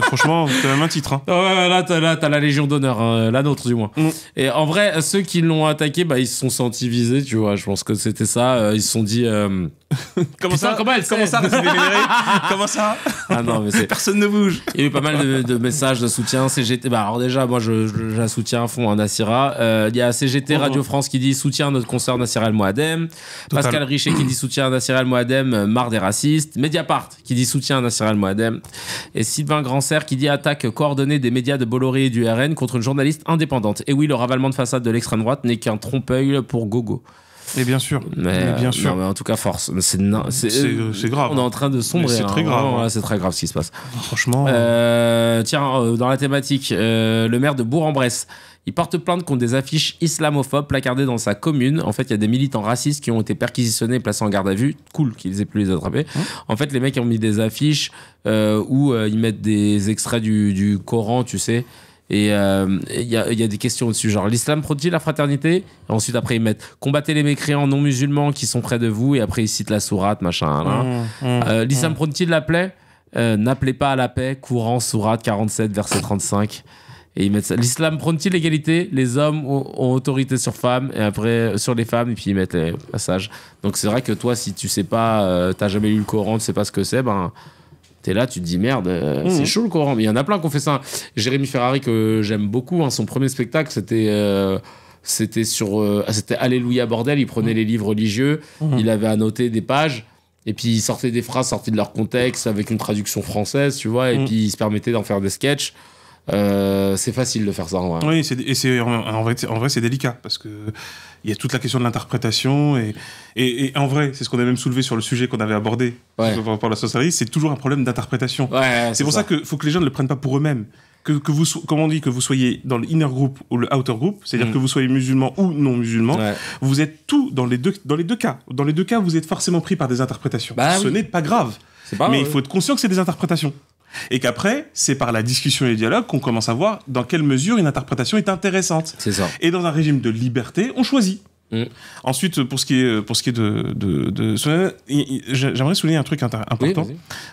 franchement, t'as même un titre. Hein. Là, t'as la Légion d'honneur, hein, la nôtre du moins. Et en vrai, ceux qui l'ont attaqué, ils se sont sentis visés, tu vois. Je pense que c'était ça. Ils se sont dit... Comment ça, Comment ça Ah non, mais personne ne bouge. Il y a eu pas mal de messages de soutien. CGT, alors déjà, moi, je la soutiens à fond à Nassira. Il y a CGT Radio France qui dit soutien à notre consoeur Nassira El Moadem. Pascal Richet qui dit soutien à Nassira El Moadem, marre des racistes. Mediapart qui dit soutien à Nassira El Moadem. Et Sylvain Grandserre qui dit attaque coordonnée des médias de Bolloré et du RN contre une journaliste indépendante. Et oui, le ravalement de façade de l'extrême droite n'est qu'un trompe-œil pour Gogo. Et bien sûr. Mais bien sûr. Non, mais en tout cas, force. C'est grave. On est en train de sombrer. C'est très grave. Hein. C'est très grave ce qui se passe. Franchement. Tiens, dans la thématique, le maire de Bourg-en-Bresse, il porte plainte contre des affiches islamophobes placardées dans sa commune. En fait, il y a des militants racistes qui ont été perquisitionnés et placés en garde à vue. Cool qu'ils aient pu les attraper. En fait, les mecs ont mis des affiches où ils mettent des extraits du Coran, tu sais. Et il y a des questions au-dessus, genre l'islam prône-t-il la fraternité? Et ensuite, après, ils mettent combattez les mécréants non musulmans qui sont près de vous. Et après, ils citent la sourate, machin. L'islam prône-t-il la paix? N'appelez pas à la paix. Courant, sourate 47, verset 35. Et ils mettent ça. L'islam prône-t-il l'égalité? Les hommes ont autorité sur femmes, et après sur les femmes, et puis ils mettent les passages. Donc c'est vrai que toi, si tu sais pas, t'as jamais lu le Coran, tu sais pas ce que c'est, t'es là, tu te dis merde, c'est chaud le Coran. Mais il y en a plein qui ont fait ça. Jérémy Ferrari, que j'aime beaucoup, son premier spectacle, c'était Alléluia Bordel. Il prenait les livres religieux, il avait annoté des pages, et puis il sortait des phrases sorties de leur contexte avec une traduction française, tu vois, et puis il se permettait d'en faire des sketchs. C'est facile de faire ça en vrai. Oui, en vrai c'est délicat parce que il y a toute la question de l'interprétation et en vrai c'est ce qu'on a même soulevé sur le sujet qu'on avait abordé par la société, c'est toujours un problème d'interprétation. C'est pour ça qu'il faut que les gens ne le prennent pas pour eux-mêmes. Que vous, comme on dit, que vous soyez dans le inner group ou le outer group, c'est-à-dire que vous soyez musulman ou non musulman, vous êtes tout dans les deux cas. Dans les deux cas, vous êtes forcément pris par des interprétations. Ce n'est pas grave, mais il faut être conscient que c'est des interprétations. Et qu'après, c'est par la discussion et le dialogue qu'on commence à voir dans quelle mesure une interprétation est intéressante. C'est ça. Et dans un régime de liberté, on choisit. Ensuite, pour ce qui est j'aimerais souligner un truc important,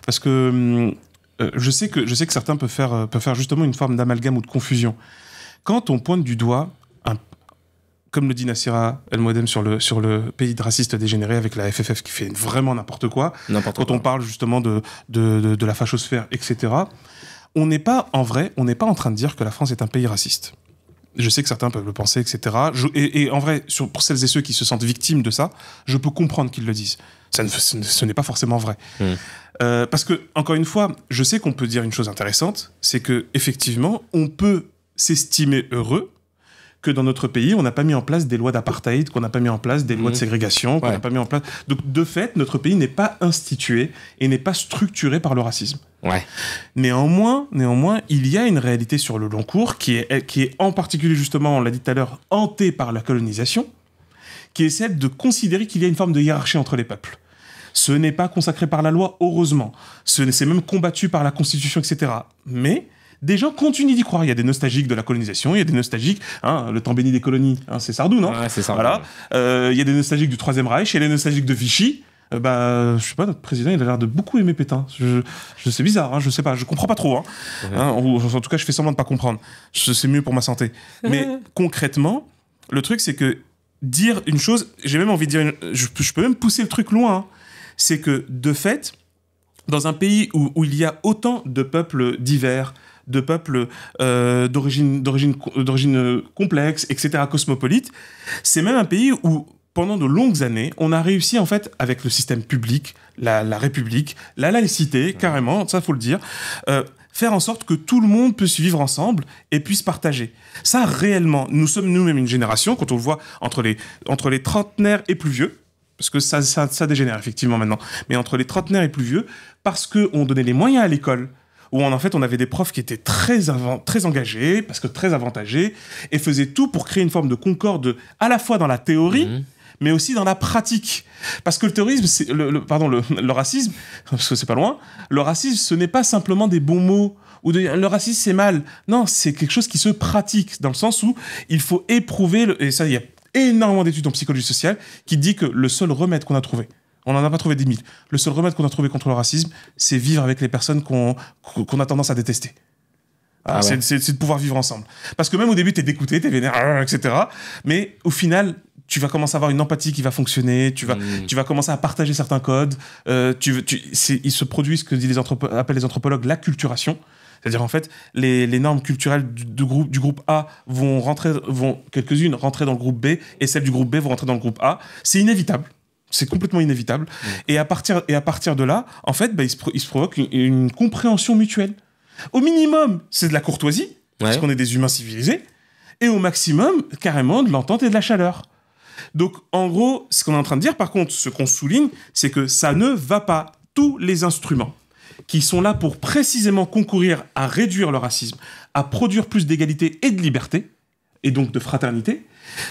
parce que je sais que certains peuvent faire justement une forme d'amalgame ou de confusion. Quand on pointe du doigt comme le dit Nassira El Moadem sur le pays de racistes dégénérés avec la FFF qui fait vraiment n'importe quoi. On parle justement de la fachosphère, etc., on n'est pas en train de dire que la France est un pays raciste. Je sais que certains peuvent le penser, etc. Et en vrai, pour celles et ceux qui se sentent victimes de ça, je peux comprendre qu'ils le disent. Ce n'est pas forcément vrai. Parce que, encore une fois, je sais qu'on peut dire une chose intéressante, c'est que effectivement, on peut s'estimer heureux que dans notre pays, on n'a pas mis en place des lois d'apartheid, qu'on n'a pas mis en place des lois de ségrégation, qu'on n'a pas mis en place... Donc, de fait, notre pays n'est pas institué et n'est pas structuré par le racisme. Néanmoins, il y a une réalité sur le long cours qui est en particulier, justement, on l'a dit tout à l'heure, hantée par la colonisation, qui est celle de considérer qu'il y a une forme de hiérarchie entre les peuples. Ce n'est pas consacré par la loi, heureusement. C'est même combattu par la Constitution, etc. Mais... des gens continuent d'y croire. Il y a des nostalgiques de la colonisation, il y a des nostalgiques, le temps béni des colonies, c'est Sardou, non? C'est ça. Voilà. Il y a des nostalgiques du Troisième Reich, il y a des nostalgiques de Vichy. Je sais pas, notre président, il a l'air de beaucoup aimer Pétain. C'est bizarre, je sais pas, je comprends pas trop. En tout cas, je fais semblant de pas comprendre. C'est mieux pour ma santé. Mais concrètement, le truc, c'est que dire une chose, j'ai même envie de dire, je peux même pousser le truc loin. C'est que, de fait, dans un pays où il y a autant de peuples divers, de peuples d'origine complexe, etc., cosmopolite. C'est même un pays où, pendant de longues années, on a réussi, en fait, avec le système public, la République, la laïcité, carrément, ça, faut le dire, faire en sorte que tout le monde puisse vivre ensemble et puisse partager. Ça, réellement, nous sommes nous-mêmes une génération, quand on le voit entre les trentenaires et plus vieux, parce que ça dégénère effectivement maintenant, mais entre les trentenaires et plus vieux, parce qu'on donnait les moyens à l'école, où en fait on avait des profs qui étaient très engagés, parce que très avantagés, et faisaient tout pour créer une forme de concorde, à la fois dans la théorie, mais aussi dans la pratique. Parce que le terrorisme, le racisme, parce que c'est pas loin, le racisme, ce n'est pas simplement des bons mots, ou le racisme c'est mal. Non, c'est quelque chose qui se pratique, dans le sens où il faut éprouver, et ça, il y a énormément d'études en psychologie sociale qui dit que le seul remède qu'on a trouvé, on n'en a pas trouvé des mille, le seul remède qu'on a trouvé contre le racisme, c'est vivre avec les personnes qu'on a tendance à détester. Ah ouais. C'est de pouvoir vivre ensemble. Parce que même au début, t'es dégoûté, t'es vénère, etc. Mais au final, tu vas commencer à avoir une empathie qui va fonctionner, tu vas commencer à partager certains codes. Il se produit ce que appellent les anthropologues l'acculturation. C'est-à-dire, en fait, les normes culturelles du groupe A vont quelques-unes rentrer dans le groupe B, et celles du groupe B vont rentrer dans le groupe A. C'est inévitable. C'est complètement inévitable. Et à partir de là, en fait, il se provoque une compréhension mutuelle. Au minimum, c'est de la courtoisie, parce qu'on est des humains civilisés, et au maximum, carrément, de l'entente et de la chaleur. Donc, en gros, ce qu'on est en train de dire, par contre, ce qu'on souligne, c'est que ça ne va pas. Tous les instruments qui sont là pour précisément concourir à réduire le racisme, à produire plus d'égalité et de liberté, et donc de fraternité,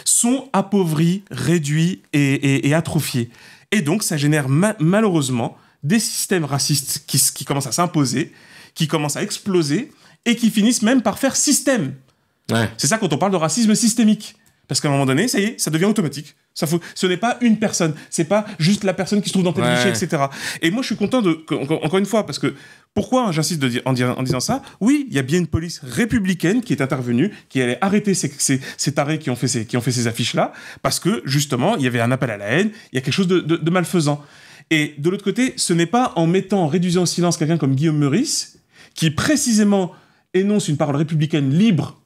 sont appauvris, réduits et atrophiés. Et donc, ça génère malheureusement des systèmes racistes qui commencent à s'imposer, qui commencent à exploser, et qui finissent même par faire système. Ouais. C'est ça quand on parle de racisme systémique. Parce qu'à un moment donné, ça y est, ça devient automatique. Ce n'est pas une personne, c'est pas juste la personne qui se trouve dans tel guichet, etc. Et moi, je suis content encore une fois, parce que pourquoi j'insiste en disant ça? Oui, il y a bien une police républicaine qui est intervenue, qui allait arrêter ces tarés qui ont fait ces affiches-là, parce que justement, il y avait un appel à la haine, il y a quelque chose de malfaisant. Et de l'autre côté, ce n'est pas en réduisant au silence quelqu'un comme Guillaume Meurice, qui précisément énonce une parole républicaine libre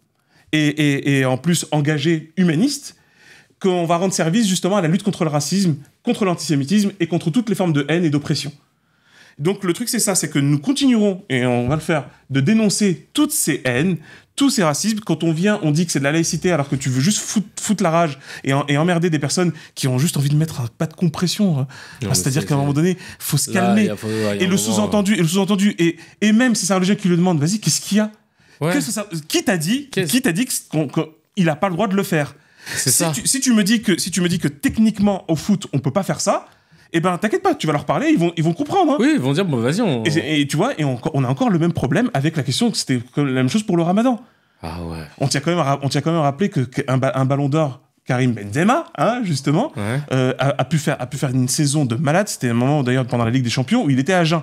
et en plus engagée, humaniste, qu'on va rendre service justement à la lutte contre le racisme, contre l'antisémitisme et contre toutes les formes de haine et d'oppression. Donc le truc c'est ça, c'est que nous continuerons, et on va le faire, de dénoncer toutes ces haines, tous ces racismes. Quand on vient, on dit que c'est de la laïcité alors que tu veux juste foutre la rage et emmerder des personnes qui ont juste envie de mettre un pas de compression. C'est-à-dire qu'à un moment donné, il faut se calmer. Et le sous-entendu, et même si c'est un religieux qui lui demande, vas-y, qu'est-ce qu'il y a? Qui t'a dit qu'il n'a pas le droit de le faire? Si tu me dis que techniquement au foot on peut pas faire ça, eh ben t'inquiète pas, tu vas leur parler, ils vont comprendre. Hein. Oui, ils vont dire bon vas-y. Et tu vois, on a encore le même problème avec la question que c'était la même chose pour le Ramadan. Ah ouais. On tient quand même à rappeler qu'un ballon d'or, Karim Benzema, hein, justement, a pu faire une saison de malade. C'était un moment d'ailleurs pendant la Ligue des Champions où il était à jeun.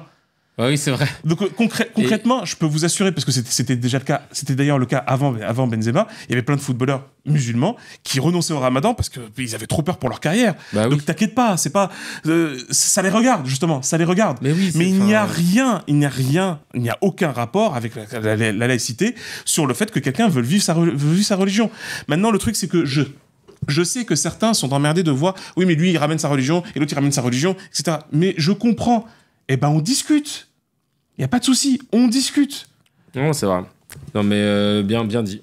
Ah oui, c'est vrai. Donc concrètement, je peux vous assurer, parce que c'était déjà le cas, c'était d'ailleurs le cas avant Benzema, il y avait plein de footballeurs musulmans qui renonçaient au Ramadan parce qu'ils avaient trop peur pour leur carrière. Bah donc t'inquiète pas, c'est pas ça les regarde justement, ça les regarde. Mais il n'y a aucun rapport avec la laïcité sur le fait que quelqu'un veut vivre sa religion. Maintenant le truc c'est que je sais que certains sont emmerdés de voir, oui mais lui il ramène sa religion et l'autre il ramène sa religion, etc. Mais je comprends. Eh ben on discute. Il y a pas de souci, on discute. Non, c'est vrai. Non mais bien dit.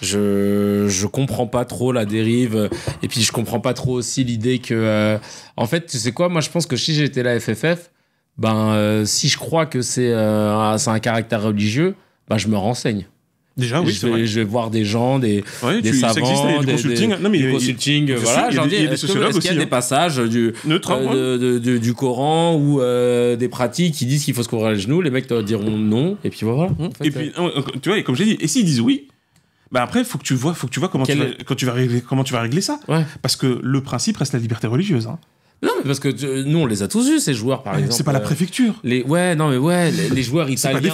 Je comprends pas trop la dérive et puis je comprends pas trop aussi l'idée que en fait, tu sais quoi, moi je pense que si j'étais la FFF, si je crois que c'est un caractère religieux, je me renseigne. Déjà, oui, je vais voir des gens, des savants, des consultings, voilà. J'en dis, est-ce qu'il y a des passages du Coran ou des pratiques qui disent qu'il faut se couvrir les genoux, les mecs te diront non, et puis voilà. Et puis, tu vois, et comme j'ai dit, et s'ils disent oui, après, faut que tu vois comment tu vas régler ça. Ouais. Parce que le principe reste la liberté religieuse, hein. Non, mais parce que nous, on les a tous vus, ces joueurs, par exemple. C'est pas la préfecture. Les joueurs italiens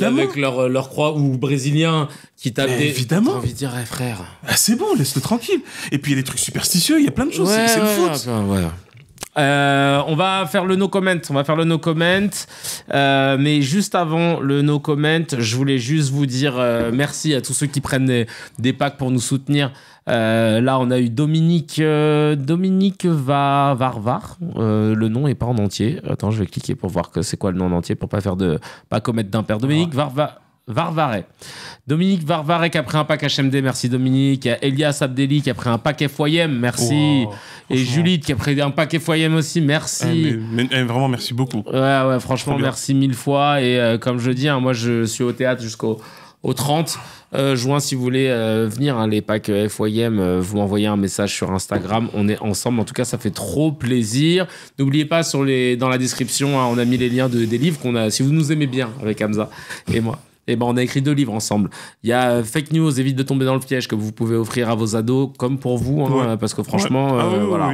avec leur croix ou brésiliens qui tapent des... Évidemment. T'as envie de dire, frère... c'est bon, laisse-le tranquille. Et puis, il y a des trucs superstitieux, il y a plein de choses. C'est le foot. On va faire le no comment. Mais juste avant le no comment, je voulais juste vous dire merci à tous ceux qui prennent des packs pour nous soutenir. Là, on a eu Dominique Varvar. Le nom est pas en entier. Attends, je vais cliquer pour voir que c'est quoi le nom en entier pour pas commettre d'impair. Dominique Varvaret. Dominique Varvaret qui a pris un pack HMD, merci Dominique. Il y a Elias Abdelli qui a pris un pack FYM, merci. Et Juliette qui a pris un pack FYM aussi, merci. Vraiment, merci beaucoup. Ouais, franchement, merci 1000 fois. Et comme je dis, moi je suis au théâtre jusqu'au 30 juin. Si vous voulez venir, les packs FYM, vous m'envoyez un message sur Instagram. On est ensemble. En tout cas, ça fait trop plaisir. N'oubliez pas, dans la description, on a mis les liens des livres qu'on a. Si vous nous aimez bien avec Hamza et moi. On a écrit 2 livres ensemble. Il y a Fake News, évite de tomber dans le piège, que vous pouvez offrir à vos ados, comme pour vous, parce que franchement,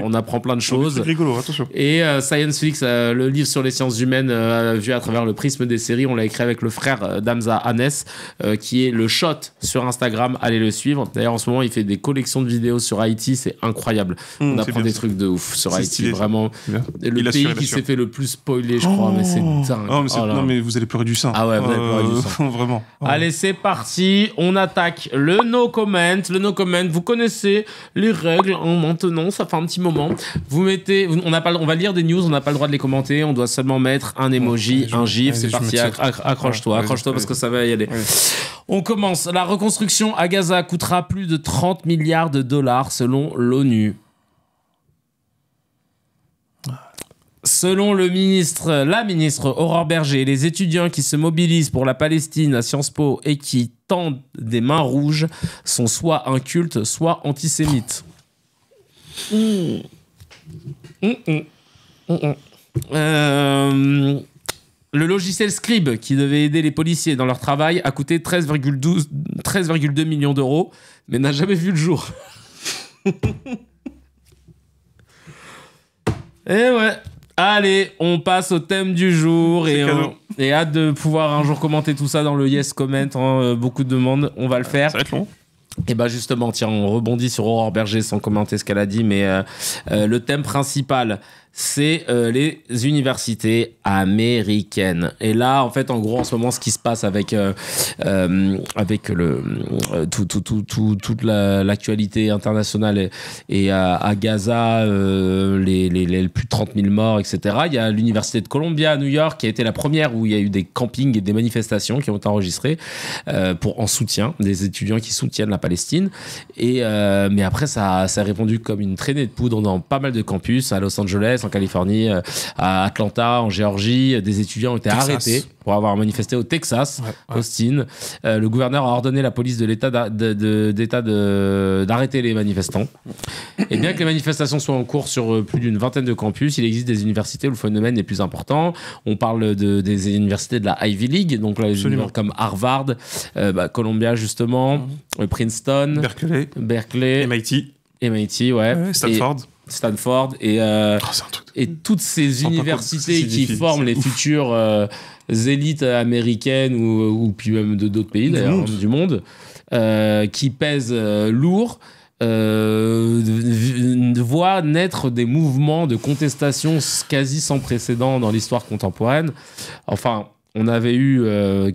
on apprend plein de choses. C'est rigolo, attention. Et Science Flix, le livre sur les sciences humaines, vu à travers le prisme des séries, on l'a écrit avec le frère d'Hamza, Hannes, qui est le Shot sur Instagram. Allez le suivre. D'ailleurs, en ce moment, il fait des collections de vidéos sur Haïti, c'est incroyable. On apprend des trucs de ouf sur Haïti, stylé, vraiment. Le pays qui s'est fait le plus spoiler, je crois, mais c'est dingue. Non, mais vous allez pleurer du sang. Ah ouais, vous allez pleurer du sang. Vraiment. Allez, c'est parti. On attaque le no comment. Vous connaissez les règles. Maintenant, ça fait un petit moment. Vous mettez, on va lire des news. On n'a pas le droit de les commenter. On doit seulement mettre un emoji, un gif. C'est parti. Accroche-toi parce que ça va y aller. On commence. La reconstruction à Gaza coûtera plus de 30 milliards de dollars selon l'ONU. Selon la ministre Aurore Berger, les étudiants qui se mobilisent pour la Palestine à Sciences Po et qui tendent des mains rouges sont soit incultes, soit antisémites. Le logiciel Scribe, qui devait aider les policiers dans leur travail, a coûté 13,2 millions d'euros, mais n'a jamais vu le jour. Et ouais. Allez, on passe au thème du jour et hâte de pouvoir un jour commenter tout ça dans le Yes Comment. Beaucoup de demandes, on va le faire. Ça va être long. Et bah justement, tiens, on rebondit sur Aurore Berger sans commenter ce qu'elle a dit, mais le thème principal, c'est les universités américaines. Et là, en fait, en gros, en ce moment, ce qui se passe avec toute l'actualité internationale et à Gaza, les plus de 30 000 morts, etc. Il y a l'université de Columbia à New York qui a été la première où il y a eu des campings et des manifestations qui ont été enregistrées en soutien des étudiants qui soutiennent la Palestine. Mais après, ça a répondu comme une traînée de poudre dans pas mal de campus, à Los Angeles, en Californie, à Atlanta, en Géorgie. Des étudiants ont été arrêtés pour avoir manifesté au Texas, Austin. Le gouverneur a ordonné à la police de l'État d'arrêter les manifestants. Et bien que les manifestations soient en cours sur plus d'une vingtaine de campus, il existe des universités où le phénomène est plus important. On parle des universités de la Ivy League, donc là, comme Harvard, Columbia justement, Princeton, Berkeley, MIT, Stanford et toutes ces universités qui forment les futures élites américaines ou puis même d'autres pays d'ailleurs du monde qui pèsent lourd, voient naître des mouvements de contestation quasi sans précédent dans l'histoire contemporaine. Enfin, on avait eu en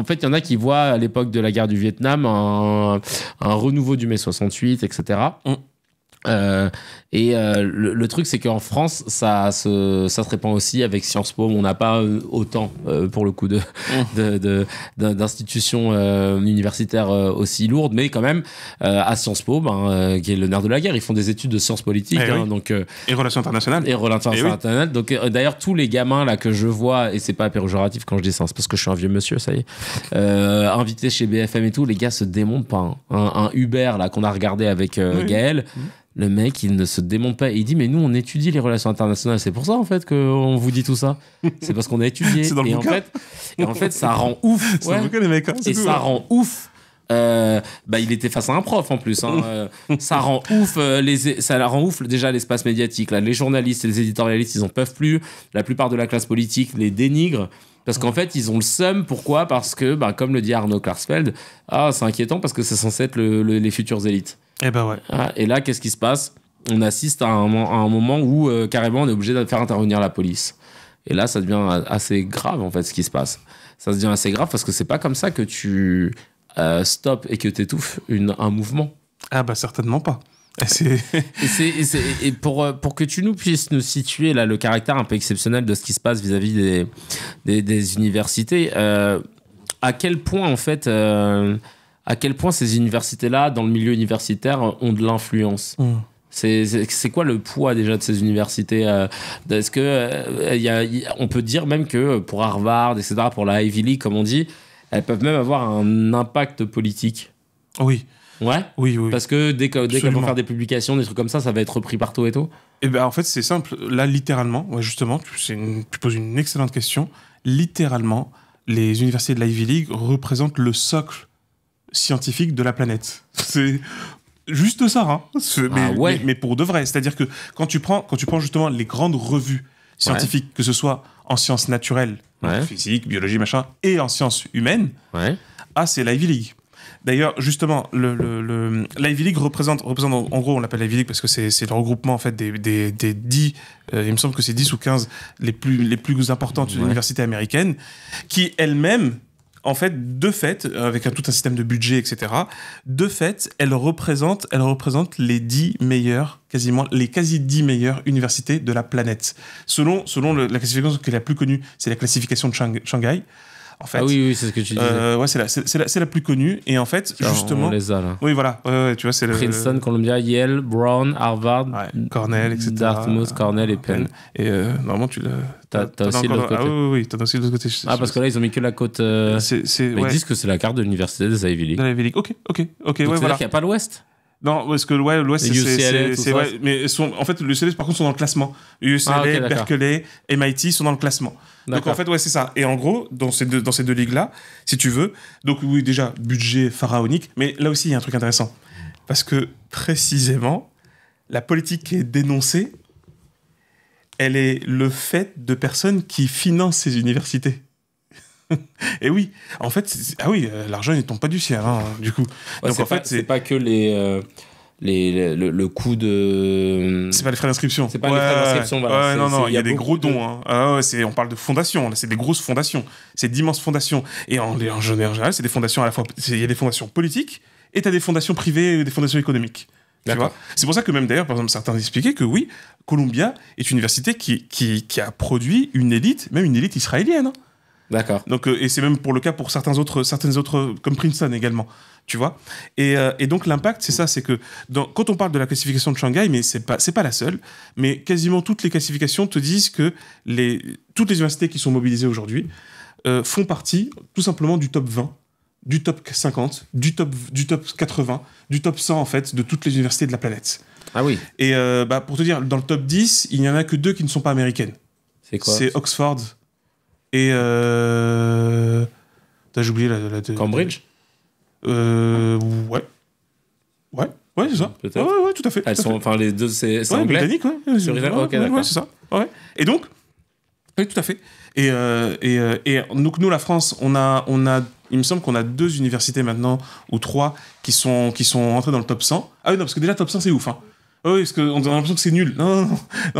fait, il y en a qui voient à l'époque de la guerre du Vietnam un renouveau du mai 68, etc. Le truc, c'est qu'en France, ça se répand aussi avec Sciences Po. On n'a pas autant, pour le coup, d'institutions universitaires aussi lourdes, mais quand même, à Sciences Po, qui est le nerf de la guerre, ils font des études de sciences politiques. Et relations internationales. Donc, d'ailleurs, tous les gamins là, que je vois, et c'est pas péjoratif quand je dis ça, c'est parce que je suis un vieux monsieur, ça y est, invités chez BFM et tout, les gars se démontent pas. Un Uber là, qu'on a regardé avec Gaël, le mec, il ne se démonte pas. Il dit, mais nous, on étudie les relations internationales. C'est pour ça, en fait, qu'on vous dit tout ça. C'est parce qu'on a étudié. C'est dans le bouquin. En fait, ça rend ouf. C'est dans le bouquin, les mecs. Et ça rend ouf. Il était face à un prof, en plus. Ça rend ouf. Ça rend ouf, déjà, l'espace médiatique. Là. Les journalistes et les éditorialistes, ils n'en peuvent plus. La plupart de la classe politique les dénigre. Parce qu'en fait, ils ont le seum. Pourquoi ? Parce que, comme le dit Arnaud Klarsfeld, c'est inquiétant parce que c'est censé être les futures élites. Eh ben ouais. Et là, qu'est-ce qui se passe ? on assiste à un moment où carrément on est obligé de faire intervenir la police. Et là, ça devient assez grave, en fait, ce qui se passe. Ça devient assez grave parce que c'est pas comme ça que tu stoppes et que tu étouffes un mouvement. Ah bah certainement pas. Et pour que tu puisses nous situer là, le caractère un peu exceptionnel de ce qui se passe vis-à-vis des universités, à quel point en fait, à quel point ces universités-là, dans le milieu universitaire, ont de l'influence. C'est quoi le poids déjà de ces universités Est-ce que on peut dire même que pour Harvard, etc., pour la Ivy League, comme on dit, elles peuvent même avoir un impact politique? Oui. Ouais. Oui. Parce que dès qu'elles vont faire des publications, des trucs comme ça va être repris partout et tout. Et ben en fait c'est simple. Là littéralement, ouais, justement, tu poses une excellente question. Littéralement, les universités de la Ivy League représentent le socle scientifique de la planète. C'est juste ça, hein. Mais pour de vrai. C'est-à-dire que quand tu prends justement les grandes revues scientifiques, que ce soit en sciences naturelles, physique, biologie, machin, et en sciences humaines, c'est la Ivy League. D'ailleurs, justement, l'Ivy League représente en gros, on l'appelle l'Ivy League parce que c'est le regroupement en fait des 10, il me semble que c'est 10 ou 15 les plus importantes universités américaines, qui elles-mêmes, en fait, de fait, avec tout un système de budget, etc., de fait, elles représentent les 10 meilleures, les quasi 10 meilleures universités de la planète. Selon la classification qui est la plus connue, c'est la classification de Shanghai. En fait, oui, c'est ce que tu disais. Ouais, c'est la plus connue. Et en fait, justement... On les a, là. Oui, voilà. Tu vois, c'est Princeton, Columbia, Yale, Brown, Harvard, Cornell, etc. Dartmouth, Cornell et Penn. Et normalement, tu l'as... T'as aussi l'autre côté. Oui, t'as aussi l'autre côté. Parce que là, ils ont mis que la côte... Ils disent que c'est la carte de l'université des Ivy League. De la Ivy League. Ok, donc ouais, voilà. voilà. Qu'il n'y a pas l'Ouest. Non, parce que l'Ouest, c'est mais en fait, les UCLA, par contre, sont dans le classement. UCLA, Berkeley, MIT sont dans le classement. Donc, en fait, c'est ça. Et en gros, dans ces deux ligues-là, si tu veux, donc oui, déjà, budget pharaonique, mais là aussi, il y a un truc intéressant. Parce que, précisément, la politique qui est dénoncée, elle est le fait de personnes qui financent ces universités. Et oui, en fait, l'argent ne tombe pas du ciel, du coup. Donc en fait, c'est pas que le coût de. C'est pas les frais d'inscription. C'est pas les frais d'inscription, voilà. Non, il y a des gros dons. On parle de fondations, là, c'est des grosses fondations, c'est d'immenses fondations. Et en général, c'est des fondations à la fois. Il y a des fondations politiques et tu as des fondations privées et des fondations économiques. Tu vois, c'est pour ça que même d'ailleurs, par exemple, certains expliquaient que oui, Columbia est une université qui a produit une élite, même une élite israélienne. D'accord. Donc, et c'est même pour le cas pour certaines autres, comme Princeton également, tu vois. Et donc l'impact, c'est ça, c'est que quand on parle de la classification de Shanghai, mais c'est pas la seule, mais quasiment toutes les classifications te disent que toutes les universités qui sont mobilisées aujourd'hui font partie tout simplement du top 20, du top 50, du top 80, du top 100 en fait, de toutes les universités de la planète. Ah oui. Et pour te dire, dans le top 10, il n'y en a que 2 qui ne sont pas américaines. C'est quoi? C'est Oxford et j'ai oublié Cambridge. Ouais, c'est ça. Peut-être. Ouais, tout à fait. Elles sont, enfin les deux, c'est anglais. Britannique, ouais. Ok, d'accord. Ouais, c'est ça. Ouais. Et donc, oui, tout à fait. Et donc nous, la France, on a, il me semble qu'on a 2 universités maintenant ou 3 qui sont entrées dans le top 100. Ah oui, non, parce que déjà top 100 c'est ouf. Oui, parce qu'on a l'impression que c'est nul. Non,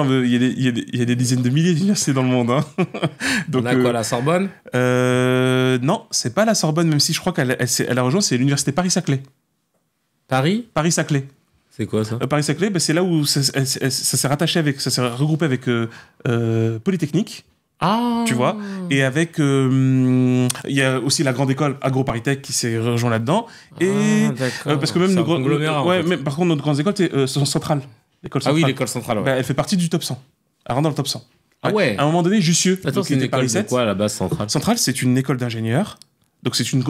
mais il y a des dizaines de milliers d'universités dans le monde. Donc, on a quoi, la Sorbonne? Non, c'est pas la Sorbonne, même si je crois qu'elle a rejoint, c'est l'université Paris-Saclay. Paris-Saclay. C'est quoi ça? Paris-Saclay, c'est là où ça s'est regroupé avec Polytechnique. Ah. Tu vois, et avec il y a aussi la grande école AgroParisTech qui s'est rejoint là-dedans, et parce que même par contre notre grande école c'est Centrale, l'école centrale. Ah oui, l'école centrale, ouais. Elle fait partie du top 100, elle rentre dans le top 100. Ah ouais. À un moment donné, Jussieu. Attends, c'est une école de quoi à la base, Centrale? Centrale, c'est une école d'ingénieurs. Donc c'est une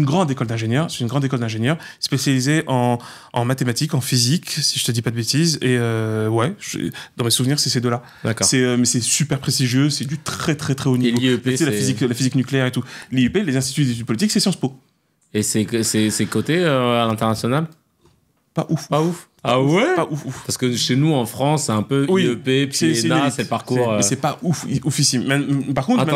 grande école d'ingénieurs. C'est une grande école d'ingénieurs spécialisée en mathématiques, en physique, si je te dis pas de bêtises. Et dans mes souvenirs, c'est ces deux-là. D'accord. Mais c'est super prestigieux, c'est du très très très haut niveau. Et l'IEP, c'est la physique nucléaire et tout. L'IEP, les instituts d'études politiques, c'est Sciences Po. Et c'est coté à l'international? Pas ouf. Pas ouf. Ah ouais? Pas ouf. Parce que chez nous, en France, c'est un peu IEP, puis ENA, c'est le parcours... Mais c'est pas oufissime. Par contre,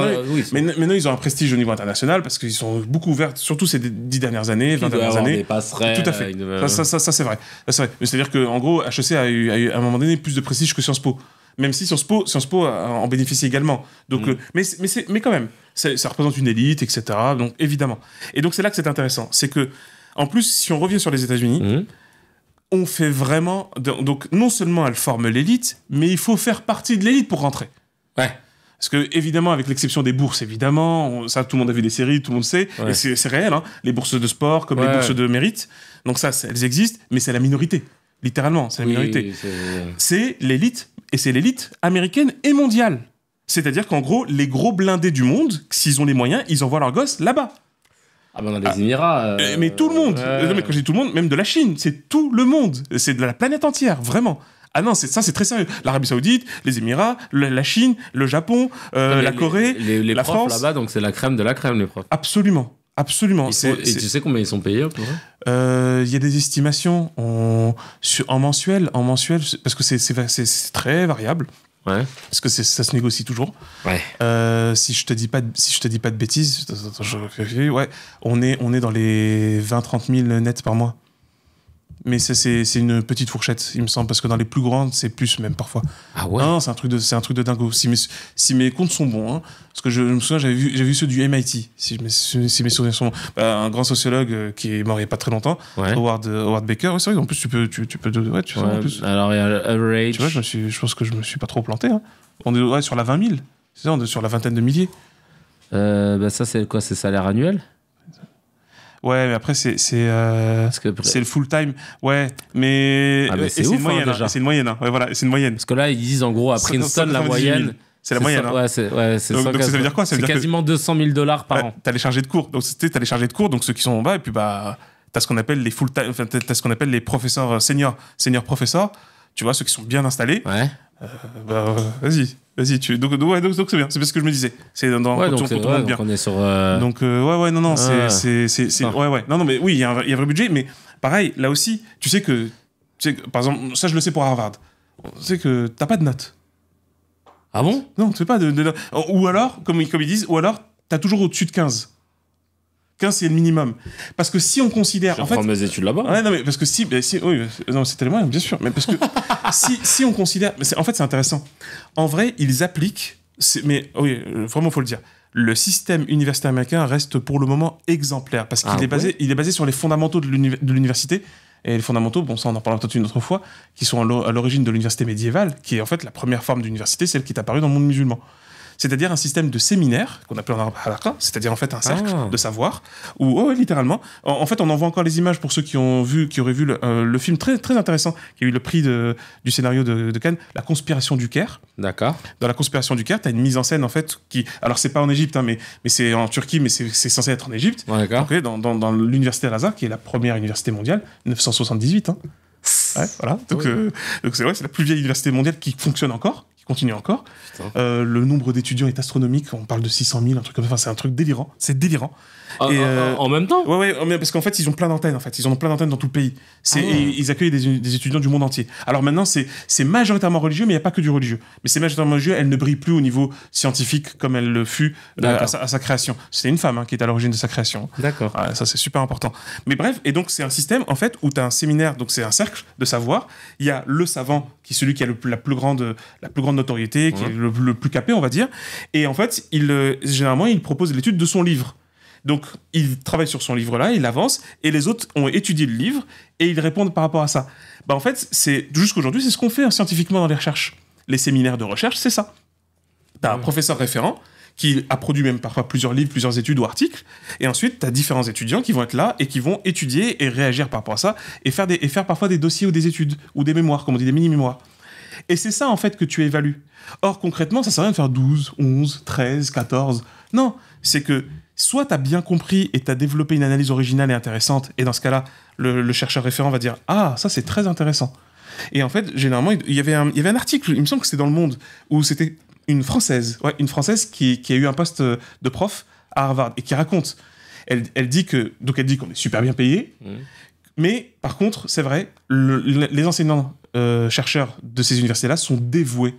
maintenant, ils ont un prestige au niveau international parce qu'ils sont beaucoup ouverts, surtout ces 10 dernières années, 20 dernières années. Des passerelles. Tout à fait. Ça, c'est vrai. Mais c'est-à-dire qu'en gros, HEC a eu, à un moment donné, plus de prestige que Sciences Po. Même si Sciences Po en bénéficie également. Donc, mais quand même, ça représente une élite, etc. Donc, évidemment. Et donc, c'est là que c'est intéressant. C'est que, en plus, si on revient sur les États-Unis, on fait vraiment... Donc, non seulement elle forme l'élite, mais il faut faire partie de l'élite pour rentrer. Ouais. Parce que, évidemment, avec l'exception des bourses, évidemment, ça, tout le monde a vu des séries, tout le monde sait, et c'est réel, hein, les bourses de sport, comme les bourses de mérite. Donc ça, elles existent, mais c'est la minorité. Littéralement, c'est la minorité. C'est l'élite, et c'est l'élite américaine et mondiale. C'est-à-dire qu'en gros, les gros blindés du monde, s'ils ont les moyens, ils envoient leurs gosses là-bas. Ah ben dans les Émirats... Mais tout le monde. Non, mais quand je dis tout le monde, même de la Chine, c'est tout le monde. C'est de la planète entière, vraiment. Ah non, c'est très sérieux. L'Arabie Saoudite, les Émirats, la Chine, le Japon, la Corée, les la profs France. Là-bas, donc c'est la crème de la crème, les profs. Absolument. Et tu sais combien ils sont payés à peu près? Il y a des estimations en mensuel, parce que c'est très variable. Ouais. Parce que ça se négocie toujours. Ouais. Si je te dis pas de bêtises, on est dans les 20-30 000 nets par mois. Mais c'est une petite fourchette, il me semble, parce que dans les plus grandes, c'est plus même parfois. Ah ouais. Non, c'est un truc de dingo. Si mes comptes sont bons, hein, parce que je me souviens, j'avais vu ceux du MIT, si mes souvenirs sont bons. Un grand sociologue qui est mort il y a pas très longtemps, Howard Baker. Ouais, c'est vrai. En plus, tu peux sais, en plus. Alors il y a average. Tu vois, je pense que je me suis pas trop planté. Hein. On est sur la 20 000. C'est ça, on est sur la vingtaine de milliers. Ça c'est quoi, c'est salaire annuel? Ouais, mais après, c'est le full-time. Ouais, mais... c'est ouf, une moyenne, déjà. C'est une moyenne, hein. Ouais, voilà, c'est une moyenne. Parce que là, ils disent, en gros, à Princeton, la moyenne... C'est la moyenne, hein. Ouais, c'est donc ça veut dire quoi? C'est quasiment $200 000 par an. T'as les chargés de cours. Donc, t'as les chargés de cours, donc ceux qui sont en bas, et puis, t'as ce qu'on appelle les full-time... Enfin, t'as ce qu'on appelle les professeurs senior professeurs. Tu vois, ceux qui sont bien installés. Ouais. Vas-y, donc c'est bien, c'est ce que je me disais. C'est dans donc tout le monde bien. On est sur donc non, c'est non mais oui, il y a un vrai budget, mais pareil, là aussi, tu sais que par exemple, ça je le sais pour Harvard. Tu sais que t'as pas de notes. Ah bon? Non, tu fais pas de notes. Ou alors, comme ils disent, ou alors t'as toujours au-dessus de 15. 15, c'est le minimum. Parce que si on considère... Je vais prendre mes études là-bas. Ouais, non, mais parce que non, c'est tellement bien sûr. Mais parce que si on considère... En fait, c'est intéressant. En vrai, ils appliquent... Mais oui, vraiment, il faut le dire. Le système universitaire américain reste pour le moment exemplaire. Parce qu'il est basé sur les fondamentaux de l'université. Et les fondamentaux, bon, ça, on en parlera peut-être une autre fois, qui sont à l'origine de l'université médiévale, qui est en fait la première forme d'université, celle qui est apparue dans le monde musulman. C'est-à-dire un système de séminaire, qu'on appelle en halakha, c'est-à-dire en fait un cercle de savoir, où, littéralement, en fait, on en voit encore les images pour ceux qui auraient vu le film très, très intéressant, qui a eu le prix du scénario de Cannes, La Conspiration du Caire. D'accord. Dans La Conspiration du Caire, tu as une mise en scène, en fait, alors c'est pas en Égypte, hein, mais c'est en Turquie, mais c'est censé être en Égypte. Ouais, d'accord. Okay, dans l'université Al-Azhar, qui est la première université mondiale, 1978. Hein. Ouais, voilà. Donc c'est vrai, c'est la plus vieille université mondiale qui fonctionne encore. Continue encore. Le nombre d'étudiants est astronomique. On parle de 600 000, un truc comme ça. Enfin, c'est un truc délirant. C'est délirant. En même temps? Ouais, parce qu'en fait, ils ont plein d'antennes. En fait, ils en ont plein d'antennes dans tout le pays. Et ils accueillent des étudiants du monde entier. Alors maintenant, c'est majoritairement religieux, mais il n'y a pas que du religieux. Mais c'est majoritairement religieux. Elle ne brille plus au niveau scientifique comme elle le fut à sa création. C'était une femme qui est à l'origine de sa création. D'accord. Ça, c'est super important. Mais bref, et donc c'est un système en fait où tu as un séminaire. Donc c'est un cercle de savoir. Il y a le savant qui est celui qui a la plus grande notoriété, qui est le plus capé, on va dire. Et en fait, généralement, il propose l'étude de son livre. Donc, il travaille sur son livre-là, il avance, et les autres ont étudié le livre, et ils répondent par rapport à ça. En fait, jusqu'aujourd'hui, c'est ce qu'on fait scientifiquement dans les recherches. Les séminaires de recherche, c'est ça. T'as un professeur référent qui a produit même parfois plusieurs livres, plusieurs études ou articles, et ensuite, t'as différents étudiants qui vont être là, et qui vont étudier et réagir par rapport à ça, et faire parfois des dossiers ou des études, ou des mémoires, comme on dit, des mini-mémoires. Et c'est ça, en fait, que tu évalues. Or, concrètement, ça sert à rien de faire 12, 11, 13, 14. Non, c'est que soit tu as bien compris et tu as développé une analyse originale et intéressante, et dans ce cas-là, le chercheur référent va dire « Ah, ça, c'est très intéressant ». Et en fait, généralement, il y avait un article, il me semble que c'était dans Le Monde, où c'était une Française qui a eu un poste de prof à Harvard, et qui raconte. Elle dit qu'on est super bien payé, Mais par contre, c'est vrai, les enseignants chercheurs de ces universités-là sont dévoués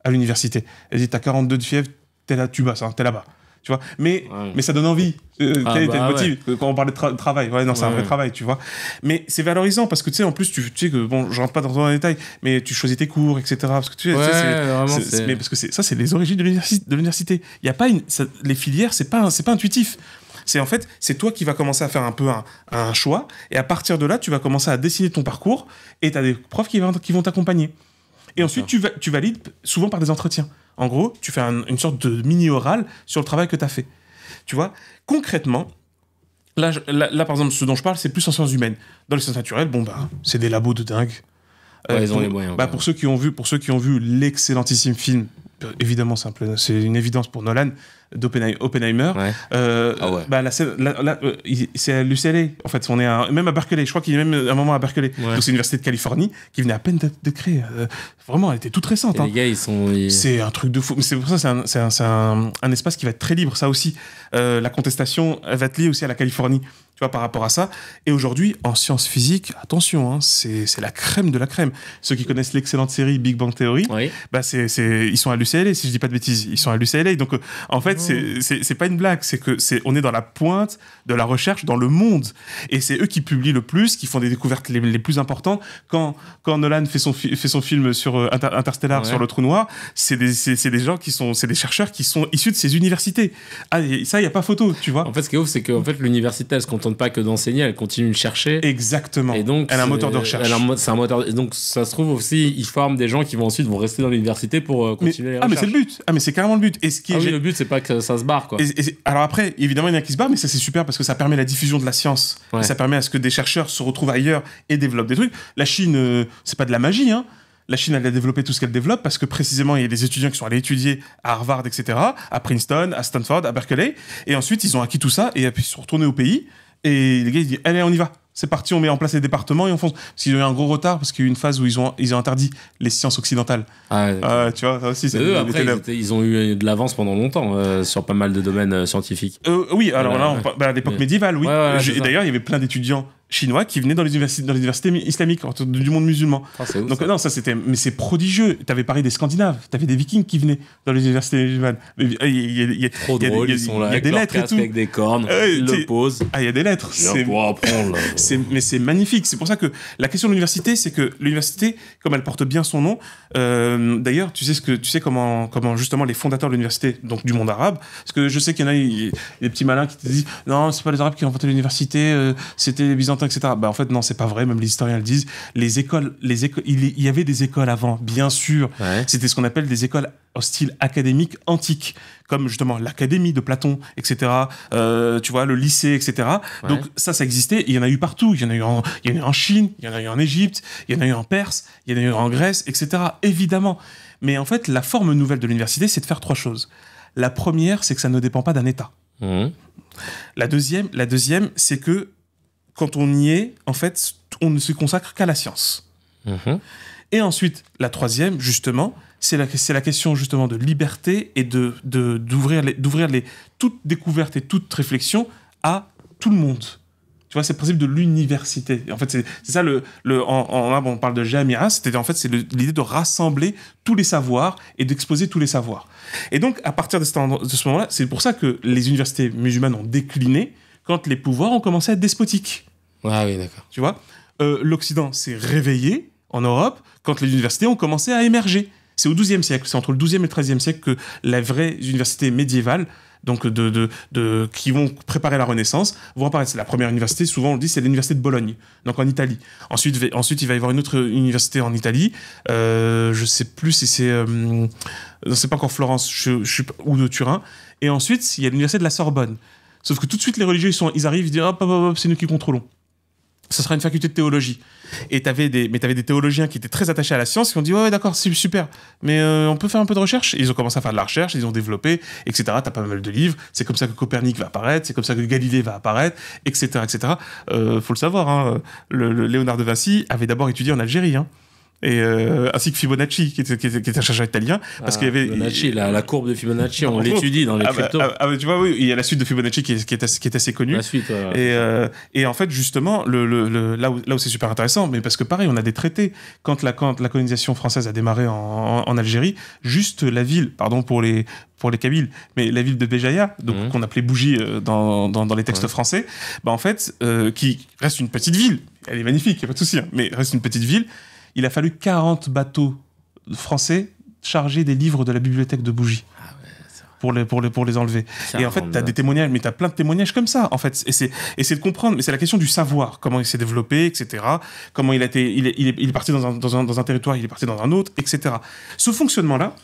à l'université. Elle dit, t'as 42 de fièvre, t'es là, tu bosses, hein, t'es là-bas. Tu vois, mais ça donne envie. Quel était le motif quand on parlait de travail? Ouais, non, c'est un vrai travail, tu vois. Mais c'est valorisant parce que tu sais, en plus, tu sais que bon, je rentre pas dans les détails, mais tu choisis tes cours, etc. Parce que tu sais, mais parce que ça, c'est les origines de l'université. Il y a pas les filières, c'est pas intuitif. C'est en fait, c'est toi qui vas commencer à faire un peu un choix, et à partir de là, tu vas commencer à dessiner ton parcours, et tu as des profs qui vont t'accompagner. Et ensuite, tu valides souvent par des entretiens. En gros, tu fais une sorte de mini-oral sur le travail que tu as fait. Tu vois, concrètement, là, par exemple, ce dont je parle, c'est plus en sciences humaines. Dans les sciences naturelles, bon, bah, c'est des labos de dingue. Ils ont les moyens. Bah, pour ceux qui ont vu l'excellentissime film, évidemment, c'est une évidence pour Nolan, d'Oppenheimer. Bah, c'est à l'UCLA, en fait. On est même à Berkeley. Je crois qu'il est même à un moment à Berkeley. Donc, c'est l'université de Californie qui venait à peine de créer. Vraiment, elle était toute récente. Les gars, c'est un truc de fou. Mais c'est pour ça, c'est un espace qui va être très libre, ça aussi. La contestation, elle va être liée aussi à la Californie, tu vois, par rapport à ça. Et aujourd'hui, en sciences physiques, attention, hein, c'est la crème de la crème. Ceux qui connaissent l'excellente série Big Bang Theory, bah ils sont à l'UCLA, si je dis pas de bêtises. Ils sont à l'UCLA. Donc, en fait, c'est pas une blague. On est dans la pointe de la recherche dans le monde. Et c'est eux qui publient le plus, qui font des découvertes les plus importantes. Quand Nolan fait son film sur Interstellar, sur le trou noir, c'est des gens c'est des chercheurs qui sont issus de ces universités. Ah, ça, il n'y a pas photo, tu vois. En fait, ce qui est ouf, c'est qu'en fait, l'université, elle se contente pas que d'enseigner, elle continue de chercher. Exactement. Et donc, elle a un moteur de recherche. C'est un moteur. Et donc, ça se trouve aussi, ils forment des gens qui vont rester dans l'université pour continuer les recherches. Mais c'est le but. Mais c'est carrément le but. Et le but, c'est pas que ça se barre, quoi. Alors après, évidemment, il y en a qui se barrent, mais ça, c'est super parce que ça permet la diffusion de la science. Et ça permet à ce que des chercheurs se retrouvent ailleurs et développent des trucs. La Chine, c'est pas de la magie, hein. La Chine, elle a développé tout ce qu'elle développe parce que précisément, il y a des étudiants qui sont allés étudier à Harvard, etc., à Princeton, à Stanford, à Berkeley. Et ensuite, ils ont acquis tout ça et puis ils sont retournés au pays. Et les gars, ils disent, allez, on y va. C'est parti, on met en place les départements et on fonce. Parce qu'il y a eu un gros retard, parce qu'il y a eu une phase où ils ont interdit les sciences occidentales. Tu vois, ça aussi, c'est... Après, ils ont eu de l'avance pendant longtemps sur pas mal de domaines scientifiques. Oui, alors là, à l'époque médiévale, oui. Et d'ailleurs, il y avait plein d'étudiants chinois qui venaient dans les universités islamiques du monde musulman. Donc non, ça c'était, mais c'est prodigieux. T'avais parlé des Scandinaves, t'avais des Vikings qui venaient dans les universités musulmanes. Trop drôle, ils sont là avec leurs casques avec des cornes, ils le posent. Il y a des lettres. C'est pour apprendre. Mais c'est magnifique. C'est pour ça que la question de l'université, c'est que l'université, comme elle porte bien son nom, d'ailleurs, tu sais comment justement les fondateurs de l'université, donc du monde arabe, parce que je sais qu'il y en a des petits malins qui te disent non, c'est pas les Arabes qui ont inventé l'université, c'était les Byzantins, etc. Bah en fait non, c'est pas vrai. Même les historiens le disent. Les écoles, il y avait des écoles avant, bien sûr. C'était ce qu'on appelle des écoles au style académique antique, comme justement l'académie de Platon, etc. Tu vois, le lycée, etc. Donc ça existait. Il y en a eu partout. Il y en a eu en Chine, il y en a eu en Égypte, il y en a eu en Perse, il y en a eu en Grèce, etc. Évidemment. Mais en fait, la forme nouvelle de l'université, c'est de faire trois choses. La première, c'est que ça ne dépend pas d'un État. La deuxième, c'est que quand on y est, en fait, on ne se consacre qu'à la science. Et ensuite, la troisième, justement, c'est la question justement de liberté et d'ouvrir toute découverte et toute réflexion à tout le monde. Tu vois, c'est le principe de l'université. En fait, c'est ça on parle de Jamia, c'est l'idée de rassembler tous les savoirs et d'exposer tous les savoirs. Et donc, à partir de ce moment-là, c'est pour ça que les universités musulmanes ont décliné quand les pouvoirs ont commencé à être despotiques. Ah oui, d'accord. Tu vois, l'Occident s'est réveillé en Europe quand les universités ont commencé à émerger. C'est au XIIe siècle, c'est entre le XIIe et le XIIIe siècle que la vraie université médiévale, donc qui vont préparer la Renaissance, vont apparaître. C'est la première université, souvent on le dit, c'est l'université de Bologne, donc en Italie. Ensuite, il va y avoir une autre université en Italie, je sais plus si c'est pas encore Florence, ou de Turin. Et ensuite, il y a l'université de la Sorbonne. Sauf que tout de suite, les religieux, ils arrivent, ils disent hop, c'est nous qui contrôlons. Ce sera une faculté de théologie. Et t'avais des théologiens qui étaient très attachés à la science, qui ont dit ouais, d'accord, c'est super, mais on peut faire un peu de recherche. Et ils ont commencé à faire de la recherche, ils ont développé, etc. T'as pas mal de livres. C'est comme ça que Copernic va apparaître, c'est comme ça que Galilée va apparaître, etc., etc. Faut le savoir, hein, le Léonard de Vinci avait d'abord étudié en Algérie, hein. Et, ainsi que Fibonacci, qui est un chercheur italien. Parce qu'il y avait. Fibonacci, la courbe de Fibonacci, on l'étudie dans les cryptos. Tu vois, oui, il y a la suite de Fibonacci qui est assez connue. La suite, ouais. Et en fait, justement, là où c'est super intéressant, mais parce que pareil, on a des traités. Quand la colonisation française a démarré en Algérie, juste la ville, pardon pour les Kabyles, mais la ville de Béjaïa, donc qu'on appelait Bougie dans les textes français, bah en fait, qui reste une petite ville. Elle est magnifique, il n'y a pas de souci, hein, mais reste une petite ville. Il a fallu 40 bateaux français chargés des livres de la bibliothèque de Bougie pour les enlever. Et en fait, tu as des témoignages, mais tu as plein de témoignages comme ça, en fait. Et c'est de comprendre, mais c'est la question du savoir, comment il s'est développé, etc. Comment il est parti dans un territoire, il est parti dans un autre, etc. Ce fonctionnement-là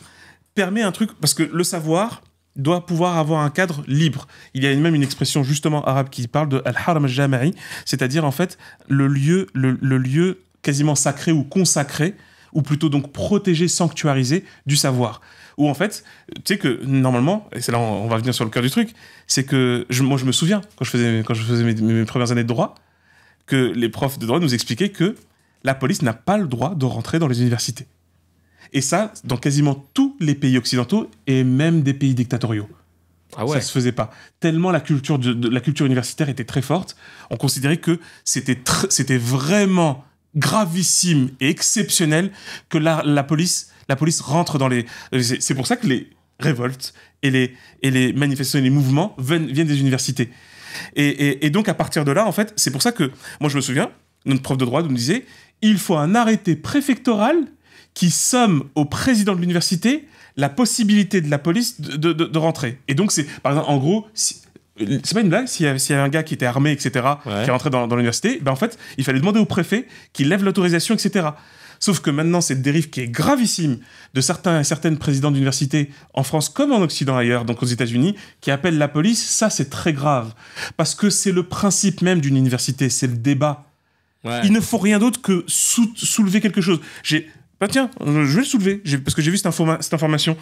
permet un truc, parce que le savoir doit pouvoir avoir un cadre libre. Il y a même une expression justement arabe qui parle de al-haram al-jama'i, c'est-à-dire en fait le lieu quasiment sacré ou consacré, ou plutôt donc protégé, sanctuarisé du savoir. Où en fait, tu sais que normalement, et c'est là on va venir sur le cœur du truc, c'est que moi je me souviens, quand je faisais mes premières années de droit, que les profs de droit nous expliquaient que la police n'a pas le droit de rentrer dans les universités. Et ça, dans quasiment tous les pays occidentaux, et même des pays dictatoriaux. Ah ouais. Ça se faisait pas. Tellement la culture universitaire était très forte, on considérait que c'était vraiment gravissime et exceptionnel que la police rentre dans les... C'est pour ça que les révoltes et les manifestations et les mouvements viennent des universités. Et donc, à partir de là, en fait, c'est pour ça que... Moi, je me souviens, notre prof de droit nous disait « Il faut un arrêté préfectoral qui somme au président de l'université la possibilité de la police de rentrer. » Et donc, c'est... Par exemple, en gros... C'est pas une blague, s'il y avait un gars qui était armé, etc., qui rentrait dans l'université, ben en fait, il fallait demander au préfet qu'il lève l'autorisation, etc. Sauf que maintenant, cette dérive qui est gravissime de certains et certaines présidents d'université en France comme en Occident ailleurs, donc aux États-Unis, qui appellent la police, ça c'est très grave. Parce que c'est le principe même d'une université, c'est le débat. Ouais. Il ne faut rien d'autre que soulever quelque chose. Tiens, je vais le soulever, parce que j'ai vu cette information.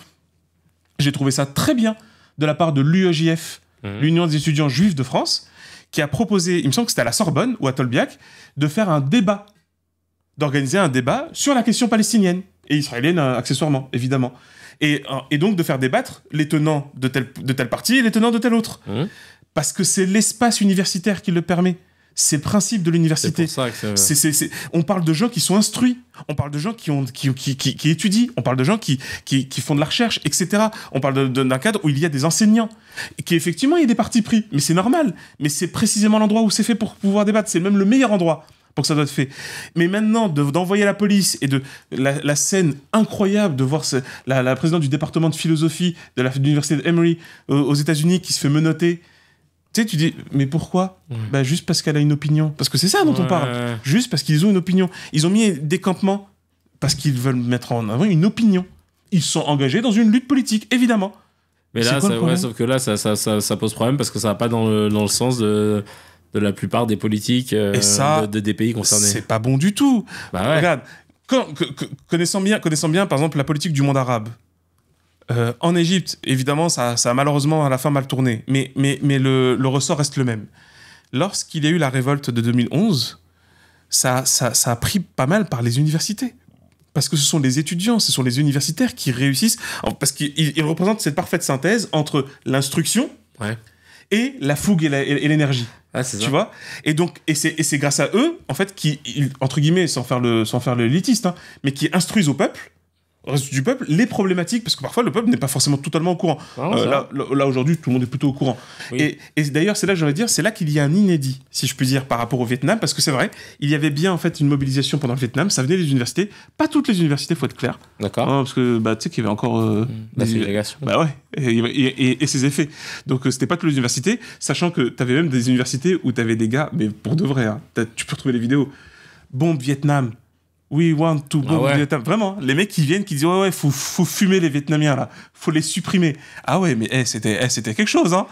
J'ai trouvé ça très bien de la part de l'UEJF, l'Union des étudiants juifs de France, qui a proposé, il me semble que c'était à la Sorbonne ou à Tolbiac, de faire un débat, d'organiser un débat sur la question palestinienne, et israélienne accessoirement, évidemment. Et donc de faire débattre les tenants de tel parti et les tenants de tel autre. Parce que c'est l'espace universitaire qui le permet. C'est le principe de l'université. C'est pour ça que on parle de gens qui sont instruits, on parle de gens qui étudient, on parle de gens qui font de la recherche, etc. On parle d'un cadre où il y a des enseignants, et effectivement il y a des partis pris, mais c'est normal. Mais c'est précisément l'endroit où c'est fait pour pouvoir débattre. C'est même le meilleur endroit pour que ça doit être fait. Mais maintenant, d'envoyer la police et de la scène incroyable de voir la présidente du département de philosophie de l'université d'Emory aux États-Unis qui se fait menotter. Tu sais, tu dis, mais pourquoi ? Bah, juste parce qu'elle a une opinion. Parce que c'est ça dont on parle. Juste parce qu'ils ont une opinion. Ils ont mis des campements parce qu'ils veulent mettre en avant une opinion. Ils sont engagés dans une lutte politique, évidemment. Mais là, sauf que là, ça pose problème parce que ça va pas dans le sens de la plupart des politiques des pays concernés. C'est pas bon du tout. Bah ouais. Regarde, connaissant bien, par exemple, la politique du monde arabe, en Égypte, évidemment, ça a malheureusement à la fin mal tourné, mais le ressort reste le même. Lorsqu'il y a eu la révolte de 2011, ça a pris pas mal par les universités. Parce que ce sont les étudiants, ce sont les universitaires qui réussissent, parce qu'ils représentent cette parfaite synthèse entre l'instruction et la fougue et l'énergie. Ah, c'est ça. Tu vois ? Et c'est grâce à eux, en fait, qui, entre guillemets, sans faire le élitiste, hein, mais qui instruisent au reste du peuple, les problématiques, parce que parfois le peuple n'est pas forcément totalement au courant. Là aujourd'hui, tout le monde est plutôt au courant. Oui. Et d'ailleurs, c'est là, j'aimerais dire, c'est là qu'il y a un inédit, si je puis dire, par rapport au Vietnam, parce que c'est vrai, il y avait bien en fait une mobilisation pendant le Vietnam, ça venait des universités, pas toutes les universités, faut être clair. D'accord. Parce que, tu sais qu'il y avait encore... la ségrégation. Bah ouais, et ses effets. Donc c'était pas toutes les universités, sachant que t'avais même des universités où t'avais des gars, mais pour de vrai, hein, tu peux retrouver les vidéos, bombe Vietnam, we want to bomb Vietnam. Vraiment, les mecs qui viennent, qui disent ouais, faut fumer les Vietnamiens là, faut les supprimer. Ah ouais, mais c'était quelque chose, hein.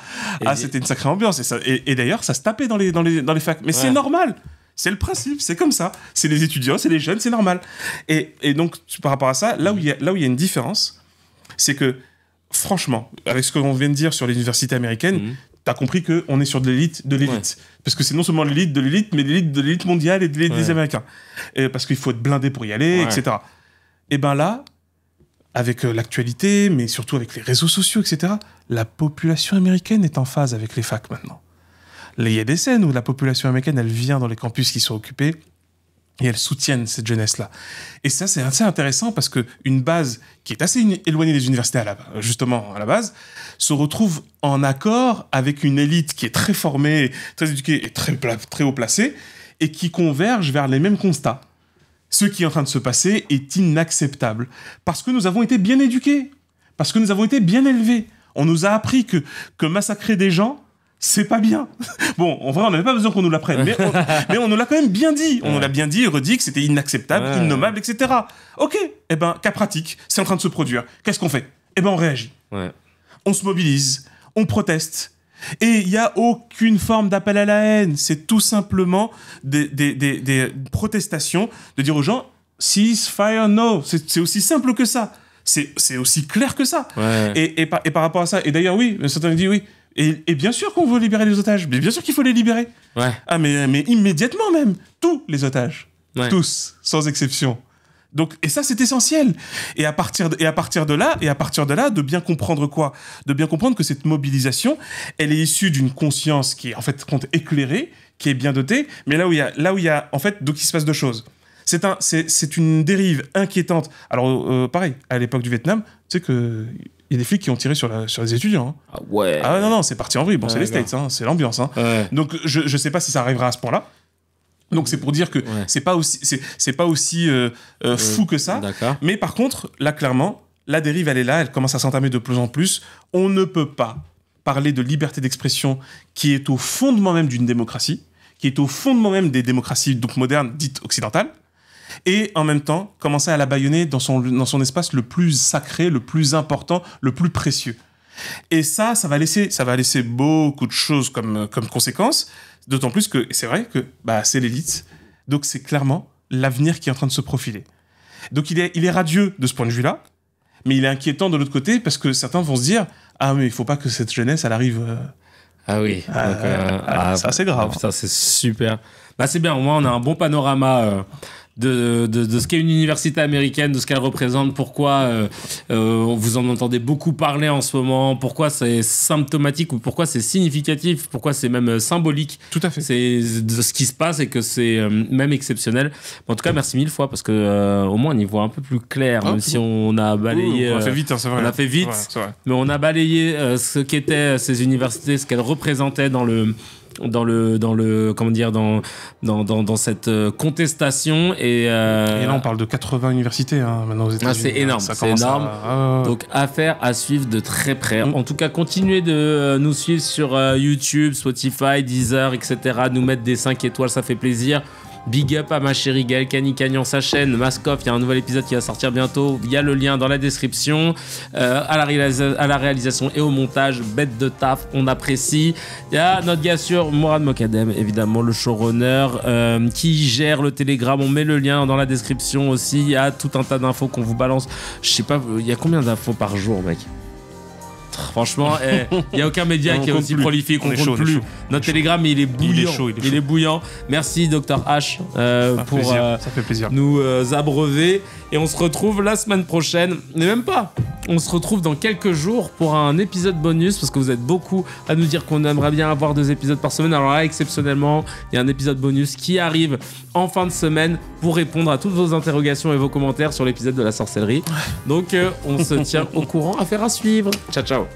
C'était une sacrée ambiance. Et d'ailleurs, ça se tapait dans les facs. Mais c'est normal. C'est le principe, c'est comme ça. C'est les étudiants, c'est les jeunes, c'est normal. Et donc, par rapport à ça, là où il y a une différence, c'est que, franchement, avec ce qu'on vient de dire sur les universités américaines, t'as compris qu'on est sur de l'élite de l'élite. Ouais. Parce que c'est non seulement l'élite de l'élite, mais l'élite de l'élite mondiale et de l'élite des Américains. Et parce qu'il faut être blindé pour y aller, etc. Et ben là, avec l'actualité, mais surtout avec les réseaux sociaux, etc., la population américaine est en phase avec les facs maintenant. Là, il y a des scènes où la population américaine, elle vient dans les campus qui sont occupés et elle soutiennent cette jeunesse-là. Et ça, c'est assez intéressant parce qu'une base qui est assez éloignée des universités, justement, à la base, se retrouve en accord avec une élite qui est très formée, très éduquée et très haut placée, et qui converge vers les mêmes constats. Ce qui est en train de se passer est inacceptable. Parce que nous avons été bien éduqués. Parce que nous avons été bien élevés. On nous a appris que massacrer des gens, c'est pas bien. Bon, en vrai, on n'avait pas besoin qu'on nous l'apprenne, mais on nous l'a quand même bien dit. On nous l'a bien dit et redit que c'était inacceptable, innommable, etc. Ok, eh ben, cas pratique, c'est en train de se produire. Qu'est-ce qu'on fait? Eh ben, on réagit. Ouais. On se mobilise, on proteste. Et il n'y a aucune forme d'appel à la haine. C'est tout simplement des protestations de dire aux gens « ceasefire, no ». C'est aussi simple que ça. C'est aussi clair que ça. Ouais. Et par rapport à ça, et d'ailleurs, oui, certains disent oui. Et bien sûr qu'on veut libérer les otages. Mais bien sûr qu'il faut les libérer. Ouais. Ah, mais immédiatement même. Tous les otages. Ouais. Tous, sans exception. Donc, et ça, c'est essentiel. Et à partir de là, de bien comprendre quoi? De bien comprendre que cette mobilisation, elle est issue d'une conscience qui est en fait éclairée, qui est bien dotée, mais là où il y a, en fait, donc il se passe deux choses. C'est une dérive inquiétante. Alors, pareil, à l'époque du Vietnam, tu sais que il y a des flics qui ont tiré sur les étudiants. Hein. Ah ouais. Ah non, c'est parti en vrille. Bon, c'est les States, hein, c'est l'ambiance. Hein. Ouais. Donc, je sais pas si ça arrivera à ce point-là. Donc c'est pour dire que c'est pas aussi fou que ça. D'accord. Mais par contre, là clairement, la dérive elle est là, elle commence à s'entamer de plus en plus. On ne peut pas parler de liberté d'expression qui est au fondement même d'une démocratie, qui est au fondement même des démocraties donc modernes dites occidentales, et en même temps commencer à la bâillonner dans son espace le plus sacré, le plus important, le plus précieux. Et ça va laisser beaucoup de choses comme conséquence. D'autant plus que c'est vrai que c'est l'élite, donc c'est clairement l'avenir qui est en train de se profiler. Donc il est radieux de ce point de vue-là, mais il est inquiétant de l'autre côté parce que certains vont se dire mais il faut pas que cette jeunesse elle arrive. Ah oui, c'est assez grave. Putain, c'est super. C'est bien, au moins on a un bon panorama. De ce qu'est une université américaine, de ce qu'elle représente, pourquoi vous en entendez beaucoup parler en ce moment, pourquoi c'est symptomatique ou pourquoi c'est significatif, pourquoi c'est même symbolique. Tout à fait. C'est de ce qui se passe et que c'est même exceptionnel. En tout cas, merci mille fois parce que au moins on y voit un peu plus clair, même si on a balayé. On a fait vite, hein, c'est vrai. On a fait vite, c'est vrai. Mais on a balayé ce qu'étaient ces universités, ce qu'elles représentaient dans cette contestation et là on parle de 80 universités maintenant aux États-Unis. C'est énorme, c'est énorme. Donc affaire à suivre de très près. En tout cas, continuez de nous suivre sur YouTube, Spotify, Deezer, etc. Nous mettre des 5 étoiles, ça fait plaisir. Big up à ma chérie Gaëlle Cagnan, sa chaîne Maskoff. Il y a un nouvel épisode qui va sortir bientôt. Il y a le lien dans la description. À la réalisation et au montage, bête de taf, on apprécie. Il y a notre gars sûr, Mourad Mokadem, évidemment, le showrunner qui gère le Telegram. On met le lien dans la description aussi. Il y a tout un tas d'infos qu'on vous balance. Je sais pas, il y a combien d'infos par jour, mec? Franchement, il n'y a aucun média qui est aussi prolifique, on compte plus. Notre Telegram, il est bouillant. Il est bouillant. Merci, Dr H, pour ça fait plaisir. Nous abreuver. Et on se retrouve la semaine prochaine. Mais même pas. On se retrouve dans quelques jours pour un épisode bonus, parce que vous êtes beaucoup à nous dire qu'on aimerait bien avoir 2 épisodes par semaine. Alors là, exceptionnellement, il y a un épisode bonus qui arrive en fin de semaine pour répondre à toutes vos interrogations et vos commentaires sur l'épisode de la sorcellerie. Donc, on se tient au courant. Affaire à suivre. Ciao, ciao.